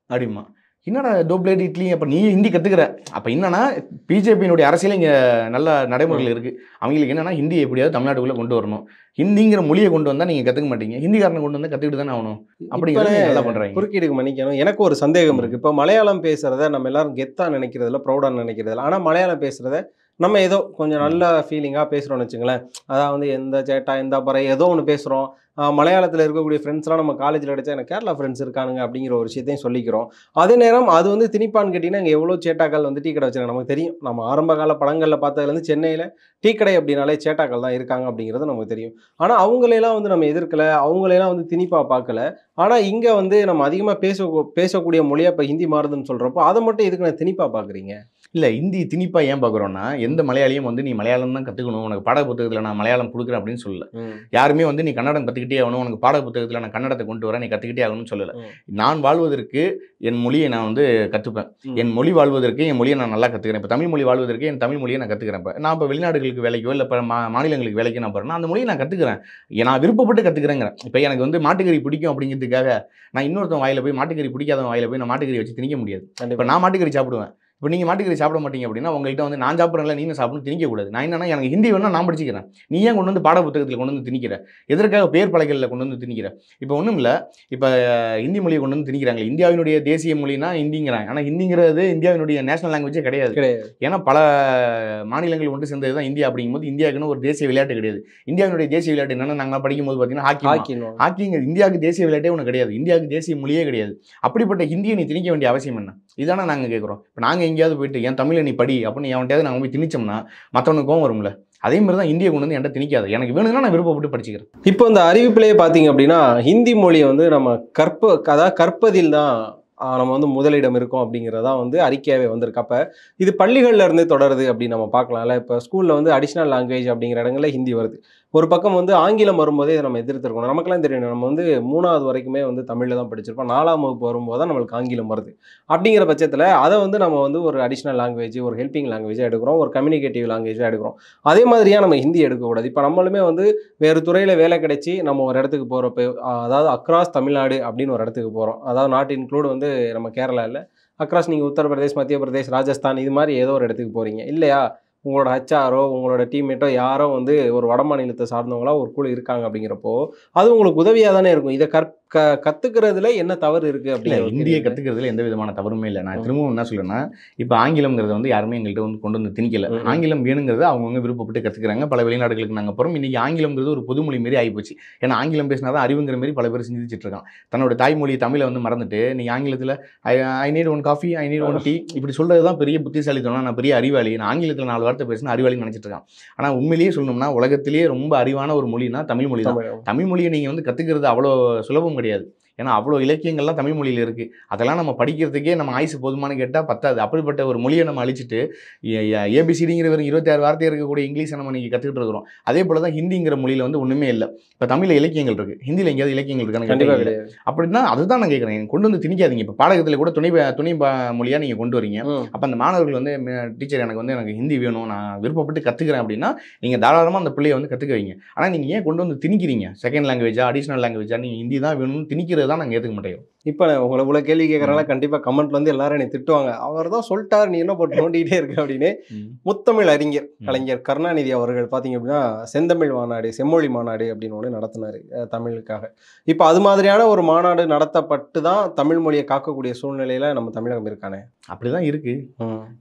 அப்படிமா. என்னடா தோ பிளேட் இட்லி? அப்போ நீ ஹிந்தி கற்றுக்கிற. அப்போ என்னன்னா பிஜேபியினுடைய அரசியல் இங்கே நல்ல நடைமுறையில் இருக்குது. அவங்களுக்கு என்னென்னா ஹிந்தி எப்படியாவது தமிழ்நாட்டுக்குள்ளே கொண்டு வரணும். ஹிந்திங்கிற மொழியை கொண்டு வந்தால் நீங்கள் கற்றுக்க மாட்டீங்க, ஹிந்திக்காரனை கொண்டு வந்தால் கற்றுக்கிட்டு தானே ஆகணும். அப்படிங்கிறது நல்லா பண்ணுறாங்க. குறுக்கீடுக்கு மன்னிக்கணும், எனக்கு ஒரு சந்தேகம் இருக்குது. இப்போ மலையாளம் பேசுகிறத நம்ம எல்லாரும் கெத்தாக நினைக்கிறதில்ல, ப்ரௌடாக நினைக்கிறதில்ல. ஆனால் மலையாளம் பேசுகிறத நம்ம ஏதோ கொஞ்சம் நல்ல ஃபீலிங்காக பேசுகிறோம்னு வச்சுங்களேன். அதான் வந்து எந்த சேட்டா எந்த பறை ஏதோ ஒன்று பேசுகிறோம். மலையாளத்தில் இருக்கக்கூடிய ஃப்ரெண்ட்ஸ்லாம் நம்ம காலேஜில் அடித்தா எனக்கு கேரளா ஃப்ரெண்ட்ஸ் இருக்கானுங்க அப்படிங்கிற ஒரு விஷயத்தையும் சொல்லிக்கிறோம். அதே நேரம் அது வந்து திணிப்பான்னு கேட்டிங்கன்னா, இங்கே எவ்வளோ சேட்டாக்கள் வந்து டீ கடை வச்சுருக்காங்க நமக்கு தெரியும். நம்ம ஆரம்ப கால படங்களில் பார்த்ததுலேருந்து சென்னையில் டீ கடை அப்படின்னாலே சேட்டாக்கள் தான் இருக்காங்க அப்படிங்கிறது நமக்கு தெரியும். ஆனால் அவங்களையெல்லாம் வந்து நம்ம எதிர்க்கலை, அவங்களையெல்லாம் வந்து திணிப்பாக பார்க்கல. ஆனால் இங்கே வந்து நம்ம அதிகமாக பேசக்கூடிய மொழியாக இப்போ ஹிந்தி மாறுதுன்னு சொல்கிறப்போ அதை மட்டும் எதுக்கு நான் திணிப்பாக பார்க்குறீங்க? இல்லை, ஹிந்தி திணிப்பாக ஏன் பார்க்குறோன்னா, எந்த மலையாளியும் வந்து நீ மலையாளம் தான் கற்றுக்கணும், உனக்கு பாட புத்தகத்தில் நான் மலையாளம் கொடுக்குறேன் அப்படின்னு சொல்லலை. யாருமே வந்து நீ கன்னடம் கற்றுக்கிட்டே ஆகணும், உனக்கு பாட புத்தகத்தில் நான் கன்னடத்தை கொண்டு வரேன், நீ கற்றுக்கிட்டே ஆகணும்னு சொல்லலை. நான் வாழ்வதற்கு என் மொழியை நான் வந்து கற்றுப்பேன். என் மொழி வாழ்வதற்கு என் மொழியை நான் நல்லா கற்றுக்கிறேன். இப்போ தமிழ் மொழி வாழ்வதற்கு என் தமிழ் மொழியை நான் கற்றுக்கிறேன். இப்போ நான் இப்போ வெளிநாடுகளுக்கு வேலைக்கோ இல்லை இப்போ மாநிலங்களுக்கு வேலைக்கு நான் போகிறேன்னா அந்த மொழியை நான் கற்றுக்கிறேன். நான் விருப்பப்பட்டு கற்றுக்கிறேங்கிறேன். இப்போ எனக்கு வந்து மாட்டுக்கறி பிடிக்கும் அப்படிங்கிறதுக்காக நான் இன்னொருத்தன் வாயில் போய் மாட்டுக்கறி பிடிக்காதவன் வாயில் போய் நான் மாட்டுக்கறி வச்சு திணிக்க முடியாது. இப்போ நான் மாட்டுக்கறி சாப்பிடுவேன், இப்போ நீங்கள் மாட்டுக்கறி சாப்பிட மாட்டீங்க அப்படின்னா உங்கள்கிட்ட வந்து நான் சாப்பிட்றேன்ல நீங்க சாப்பிடணும் திணிக்கக்கூடாது. நான் என்னன்னா எனக்கு ஹிந்தி வேணும்னா நான் படிச்சுக்கிறேன், நீ ஏன் கொண்டு வந்து பாட புத்தகத்தில் கொண்டு வந்து திணிக்கிற? எதற்காக பேர் பலகைகளில் கொண்டு வந்து திணிக்கிற? இப்போ ஒன்றும் இல்லை, இப்போ ஹிந்தி மொழியை கொண்டு வந்து திணிக்கிறாங்க. இந்தியாவினுடைய தேசிய மொழினா ஹிந்திங்கிறாங்க. ஆனால் ஹிந்திங்கிறது இந்தியாவினுடைய நேஷனல் லாங்குவேஜே கிடையாது. ஏன்னா பல மாநிலங்கள் ஒன்று சேர்ந்தது தான் இந்தியா. அப்படிங்கும்போது இந்தியாவுக்குன்னு ஒரு தேசிய விளையாட்டு கிடையாது. இந்தியாவினுடைய தேசிய விளையாட்டு என்னென்னா நாங்கள் படிக்கும்போது பார்த்தீங்கன்னா ஹாக்கிங்க இந்தியாவுக்கு தேசிய விளையாட்டே ஒன்று கிடையாது, இந்தியாவுக்கு தேசிய மொழியே கிடையாது. அப்படிப்பட்ட ஹிந்தியை நீ திணிக்க வேண்டிய அவசியம் என்ன? இதானே நாங்கள் கேட்குறோம். இப்போ நாங்கள் எங்கேயாவது போயிட்டு என் தமிழை நீ படி அப்படின்னு எவன்கிட்டயாவது நாங்கள் போய் திணிச்சோம்னா மற்றவனுக்கு கோவம் வரும்ல. அதே மாதிரி தான் இந்தியை கொண்டு வந்து என்கிட்ட திணிக்காது, எனக்கு வேணும்னா நான் விருப்பப்பட்டு படிச்சுக்கிறேன். இப்போ இந்த அறிவிப்பிலேயே பார்த்தீங்க அப்படின்னா ஹிந்தி மொழியை வந்து நம்ம கற்பதில் தான் நம்ம வந்து முதலிடம் இருக்கும் அப்படிங்கிறதா வந்து அறிக்கையாகவே வந்திருக்கு. அப்போ இது பள்ளிகளில் இருந்து தொடருது அப்படின்னு நம்ம பார்க்கலாம்ல. இப்போ ஸ்கூலில் வந்து அடிஷ்னல் லாங்குவேஜ் அப்படிங்கிற இடங்களில் ஹிந்தி வருது. ஒரு பக்கம் வந்து ஆங்கிலம் வரும்போதே இதை நம்ம எதிர்த்துருக்கணும். நமக்கெல்லாம் தெரியும், நம்ம வந்து 3வது வரைக்குமே வந்து தமிழில் தான் படிச்சிருப்போம். 4ஆம் வகுப்பு வரும்போது தான் நம்மளுக்கு ஆங்கிலம் வருது. அப்படிங்கிற பட்சத்தில் அதை வந்து நம்ம வந்து ஒரு அடிஷ்னல் லாங்குவேஜ், ஒரு ஹெல்பிங் லாங்குவேஜாக எடுக்கிறோம், ஒரு கம்யூனிகேட்டிவ் லாங்குவேஜாக எடுக்கிறோம். அதே மாதிரியாக நம்ம ஹிந்தி எடுக்கக்கூடாது. இப்போ நம்மளுமே வந்து வேறு துறையில் வேலை கிடைச்சி நம்ம ஒரு இடத்துக்கு போகிறப்ப, அதாவது அக்ராஸ் தமிழ்நாடு அப்படின்னு ஒரு இடத்துக்கு போகிறோம். அதாவது நாட் இன்க்ளூட் வந்து நம்ம கேரளாவில் அக்ராஸ், நீங்கள் உத்தரப்பிரதேஷ், மத்திய பிரதேஷ், ராஜஸ்தான் இது மாதிரி ஏதோ ஒரு இடத்துக்கு போகிறீங்க இல்லையா? உங்களோட ஹச்ஆரோ உங்களோட டீம்மேட்டோ யாரோ வந்து ஒரு வட மாநிலத்தை சார்ந்தவங்களா ஒரு குழு இருக்காங்க. அப்படிங்கிறப்போ அது உங்களுக்கு உதவியாக தானே இருக்கும். இதை கற்றுக்கிறதுல என்ன தவறு இருக்குது? அப்படி இந்தியை கற்றுக்கிறதுல எந்த விதமான தவறுமே இல்லை. நான் திரும்பவும் என்ன சொல்லுன்னா, இப்போ ஆங்கிலம்ங்கிறத வந்து யாருமே எங்கள்கிட்ட வந்து கொண்டு வந்து திணிக்கலை. ஆங்கிலம் வேணுங்கிறத அவங்கவுங்க விருப்பப்பட்டு கற்றுக்கிறாங்க. பல வெளிநாடுகளுக்கு நாங்கள் போகிறோம். இன்றைக்கி ஆங்கிலம்ங்கிறது ஒரு பொதுமொழி மாரி ஆகிப்போச்சு. ஏன்னா ஆங்கிலம் பேசினா தான் அறிவுங்கிற மாரி பல பேர் சிந்திச்சுட்டு இருக்கான். தன்னோட தாய்மொழி தமிழை வந்து மறந்துட்டு நீ ஆங்கிலத்தில் I need one coffee, I need one tea இப்படி சொல்கிறது தான் பெரிய புத்திசாலித்தனம், நான் பெரிய அறிவாளி, நான் ஆங்கிலத்தில் 4 வார்த்தை பேசினா அறிவாளின்னு நினச்சிட்டு இருக்கான். ஆனால் உண்மையிலேயே சொல்லணும்னா உலகத்திலேயே ரொம்ப அறிவான ஒரு மொழினா தமிழ் மொழி தான். தமிழ் மொழியை நீங்கள் வந்து கற்றுக்கிறது அவ்வளோ சுலபம் கிடையாது. ஏன்னா அவ்வளோ இலக்கியங்கள்லாம் தமிழ் மொழியில் இருக்குது. அதெல்லாம் நம்ம படிக்கிறதுக்கே நம்ம ஆயுசு போதுமானு கேட்டால் பத்தாது. அப்படிப்பட்ட ஒரு மொழியை நம்ம அழிச்சிட்டு ஏபிசிடிங்கிற ஒரு 26 வார்த்தை இருக்கக்கூடிய இங்கிலீஷை நம்ம நீங்கள் கற்றுக்கிட்டு இருக்கிறோம். அதே போல் தான் ஹிந்திங்கிற மொழியில் வந்து ஒன்றுமே இல்லை. இப்போ தமிழில் இலக்கியங்கள் இருக்குது, ஹிந்தியில் எங்கேயாவது இலக்கியங்கள் இருக்கான்னு கண்டிப்பாக கிடையாது. அப்படின்னா அதுதான் நான் கேட்குறேன், கொண்டு வந்து திணிக்காதீங்க. இப்போ பாடகத்தில் கூட துணை மொழியாக நீங்கள் கொண்டு வரீங்க. அப்போ அந்த மாணவர்கள் வந்து டீச்சர் எனக்கு ஹிந்தி வேணும், நான் விருப்பப்பட்டு கற்றுக்கிறேன் அப்படின்னா நீங்கள் தாராளமாக அந்த பிள்ளையை வந்து கற்றுக்க வைங்க. ஆனால் நீங்கள் ஏன் கொண்டு வந்து திணிக்கிறீங்க? செகண்ட் லாங்குவேஜா அடிஷ்னல் லாங்குவேஜா நீங்கள் ஹிந்தி தான் வேணும்னு திணிக்கிறது தான் நாங்கள் ஏற்றுக்க மாட்டேங்கிறோம். இப்போ உங்களை இவ்வளோ கேள்வி கேட்குறனால கண்டிப்பாக கமெண்ட்ல வந்து எல்லாரும் என்னை திட்டுவாங்க. அவர் தான் சொல்லிட்டார், நீ என்ன போட்டு நோண்டிகிட்டே இருக்க அப்படின்னு. முத்தமிழ் அறிஞர் கலைஞர் கருணாநிதி அவர்கள் பார்த்தீங்க அப்படின்னா செந்தமிழ் மாநாடு, செம்மொழி மாநாடு அப்படின்னு ஒன்று நடத்தினார் தமிழுக்காக. இப்போ அது மாதிரியான ஒரு மாநாடு நடத்தப்பட்டு தான் தமிழ் மொழியை காக்கக்கூடிய சூழ்நிலையில் நம்ம தமிழகம் இருக்கானே. அப்படிதான் இருக்கு.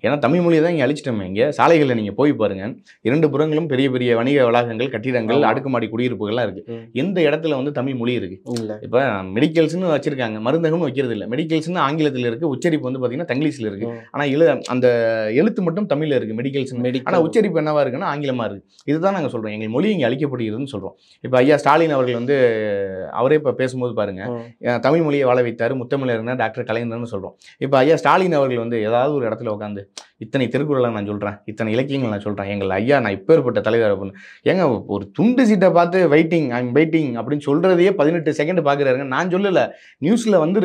ஏன்னா தமிழ் மொழியை தான் இங்கே அழிச்சிட்டோமே. இங்கே சாலைகளில் நீங்கள் போய் பாருங்க, 2 புறங்களும் பெரிய பெரிய வணிக வளாகங்கள், கட்டிடங்கள், அடுக்குமாடி குடியிருப்புகள்லாம் இருக்கு. எந்த இடத்துல வந்து தமிழ் மொழி இருக்கு? இப்போ மெடிக்கல்ஸ்னு வச்சிருக்காங்க, மருந்தகம்னு வைக்கிறது இல்லை. மெடிக்கல்ஸ்னு ஆங்கிலத்தில் இருக்கு, உச்சரிப்பு வந்து பார்த்தீங்கன்னா தங்கிலீஷில் இருக்கு. ஆனால் அந்த எழுத்து மட்டும் தமிழில் இருக்கு மெடிக்கல்ஸ். ஆனால் உச்சரிப்பு என்னவா இருக்குன்னா ஆங்கிலமாக இருக்கு. இதுதான் நாங்கள் சொல்கிறோம், எங்கள் மொழி இங்கே அழிக்கப்படுகிறதுன்னு சொல்கிறோம். இப்போ ஐயா ஸ்டாலின் அவர்கள் வந்து அவரே இப்போ பேசும்போது பாருங்க, தமிழ் மொழியை வாழ வைத்தார், முத்தமிழர்னா டாக்டர் கலைஞர்னு சொல்கிறோம். இப்போ ஐயா ஸ்டாலின் அவர்கள் வந்து ஏதாவது ஒரு இடத்துல உட்காந்து இத்தனை திருக்குறளை நான் சொல்கிறேன், இத்தனை இலக்கியங்கள் நான் சொல்கிறேன், எங்கள் ஐயா நான் இப்பேற்பட்ட தலைவர் அப்படின்னு, ஏங்க ஒரு துண்டு சீட்டை பார்த்து வெயிட்டிங் ஐம் வெயிட்டிங் அப்படின்னு சொல்கிறதையே 18 செகண்ட் பார்க்குறாருங்க. நான் சொல்லலை, நியூஸில் வந்து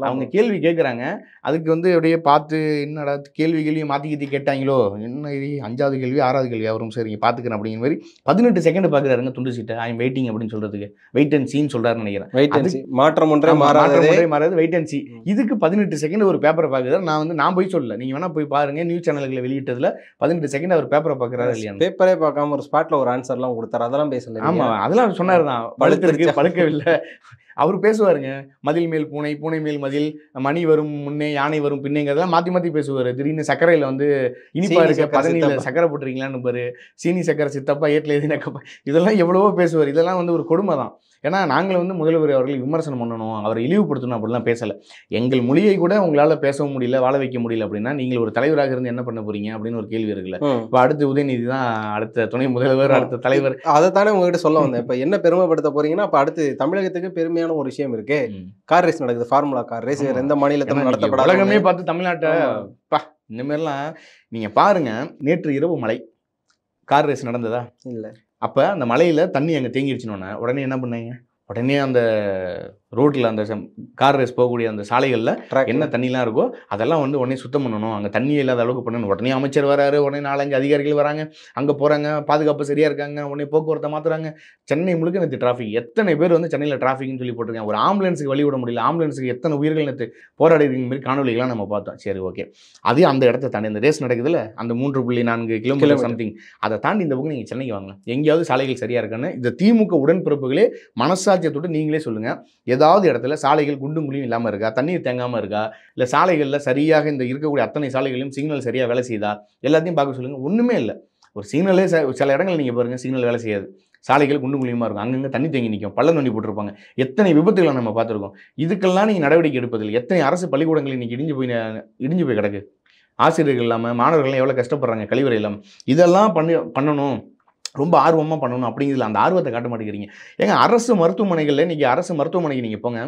அவங்க கேள்வி கேட்குறாங்க, அதுக்கு வந்து அப்படியே பார்த்து என்னடா கேள்விகளையும் மாற்றி கேட்டாங்களோ, என்ன இது 5வது கேள்வி 6வது கேள்வி அவரும் சரிங்க பார்த்துக்கிறேன் அப்படிங்கிற மாதிரி 18 செகண்ட் பார்க்குறாருங்க துண்டு சீட்டை. ஐம் வெயிட்டிங் அப்படின்னு சொல்கிறதுக்கு வெயிட் அண்ட் சீன்னு சொல்கிறாருன்னு நினைக்கிறேன். மாற்றம் ஒன்றே மாறாது, வெயிட் அண்ட் சி. இதுக்கு 18 செகண்ட் ஒரு பேப்பரை பார்க்குறாரு. நான் போய் சொல்லல, நீங்கள் வேணா போய் பாருங்க, நியூஸ் சேனல்களை வெளியிட்டதுல 18 செகண்ட் அவர் பேப்பரை பார்க்குறாரு இல்லையா? பேப்பரே பார்க்காம ஒரு ஸ்பாட்ல ஒரு ஆன்சர்லாம் கொடுத்தாரு, அதெல்லாம் பேசல. ஆமா, அதெல்லாம் சொன்னார் தான், பழுத்திருக்கு பழுக்கவில்லை. அவர் பேசுவாருங்க, மதில் மேல் பூனை, பூனை மேல் மதில், மணி வரும் முன்னே யானை வரும் பின்னைங்கிறதெல்லாம் மாற்றி மாற்றி பேசுவார். திடீர்னு சர்க்கரையில் வந்து இனிப்பா இருக்க பதனியில் சர்க்கரை போட்டுறீங்களான்னு பாரு, சீனி சர்க்கரை சித்தப்பா ஏட்டில் எதினக்கப்பா, இதெல்லாம் எவ்வளவோ பேசுவார். இதெல்லாம் வந்து ஒரு கொடுமை தான். ஏன்னா நாங்கள் வந்து முதல்வர் அவர்களை விமர்சனம் பண்ணணும், அவரை இழிவுபடுத்தணும் அப்படிலாம் பேசலை. எங்கள் மொழியை கூட உங்களால் பேசவும் முடியல, வாழ வைக்க முடியல அப்படின்னா நீங்கள் ஒரு தலைவராக இருந்து என்ன பண்ண போறீங்க அப்படின்னு ஒரு கேள்வி இருக்குல்ல. இப்போ அடுத்து உதயநிதி தான் அடுத்த துணை முதல்வர், அடுத்த தலைவர். அதை தானே உங்ககிட்ட சொல்ல வந்தேன். இப்போ என்ன பெருமைப்படுத்த போறீங்கன்னா, அப்போ அடுத்து தமிழகத்துக்கு பெருமையான ஒரு விஷயம் இருக்கு, கார் ரேஸ் நடக்குது, ஃபார்முலா கார் ரேஸ். வேறு எந்த மாநிலத்திலும் நடத்தப்படாத, உலகமே பார்த்து தமிழ்நாட்டை இந்த மாதிரிலாம் நீங்கள் பாருங்க. நேற்று இரவு மழை, கார் ரேஸ் நடந்ததா? இல்லை. அப்போ அந்த மலையில் தண்ணி அங்கே தேங்கிடுச்சுனோன்னே உடனே என்ன பண்ணீங்க? உடனே அந்த ரோட்டில் அந்த கார் ரேஸ் போகக்கூடிய அந்த சாலைகளில் என்ன தண்ணிலாம் இருக்கோ அதெல்லாம் வந்து உடனே சுத்தம் பண்ணணும், அங்கே தண்ணியே இல்லாத அளவுக்கு பண்ணணும். உடனே அமைச்சர் வராரு, உடனே 4-5 அதிகாரிகள் வராங்க, அங்கே போகிறாங்க, பாதுகாப்பு சரியாக இருக்காங்க, உடனே போக்குவரத்தை மாற்றுறாங்க. சென்னை முழுக்க நேற்று டிராஃபிக். எத்தனை பேர் வந்து சென்னையில் டிராஃபிக்னு சொல்லி போட்டிருக்காங்க. ஒரு ஆம்புலன்ஸுக்கு வழி விட முடியல, ஆம்புலன்ஸுக்கு எத்தனை உயிர்கள் நேற்று போராடுற மாதிரி காணொலிகள்லாம் நம்ம பார்த்தோம். சரி, ஓகே. அதே அந்த இடத்த தாண்டி இந்த ரேஸ் நடக்குதுல்ல, அந்த 3.4 கிலோமீட்டர் சம்திங், அதை தாண்டி இந்த பக்கம் நீங்கள் சென்னைக்கு வாங்க, எங்கேயாவது சாலைகள் சரியாக இருக்கான்னு இந்த திமுக உடன்பிறப்புகளே மனசாட்சியை தொட்டு நீங்களே சொல்லுங்கள். ஏதாவது இடத்துல சாலைகள் குண்டும் குழியும் இல்லாமல் இருக்கா, தண்ணீர் தேங்காமல் இருக்கா, இல்லை சாலைகளில் சரியாக இந்த இருக்கக்கூடிய அத்தனை சாலைகளையும் சிக்னல் சரியாக வேலை செய்யுதா, எல்லாத்தையும் பார்க்க சொல்லுங்கள். ஒன்றுமே இல்லை. ஒரு சிக்னலே சில இடங்கள் நீங்கள் பாருங்கள், சிக்னல் வேலை செய்யாது, சாலைகள் குண்டும் குழியுமா இருக்கும், அங்கங்கே தண்ணி தேங்கி நிற்கும், பள்ளம் தண்ணி போட்டிருப்பாங்க. எத்தனை விபத்துகளை நம்ம பார்த்துருக்கோம். இதுக்கெல்லாம் நீங்கள் நடவடிக்கை எடுப்பதில்லை. எத்தனை அரசு பள்ளிக்கூடங்கள் இன்றைக்கி இடிஞ்சு போய் கிடக்கு, ஆசிரியர்கள் இல்லாமல், மாணவர்கள்லாம் எவ்வளோ கஷ்டப்படுறாங்க கழிவறை இல்லாமல். இதெல்லாம் பண்ணணும், ரொம்ப ஆர்வமாக பண்ணணும் அப்படிங்கிறதுல அந்த ஆர்வத்தை காட்ட மாட்டேங்கிறீங்க. ஏங்க அரசு மருத்துவமனைகளில் இன்றைக்கி அரசு மருத்துவமனைக்கு நீங்கள் போங்க,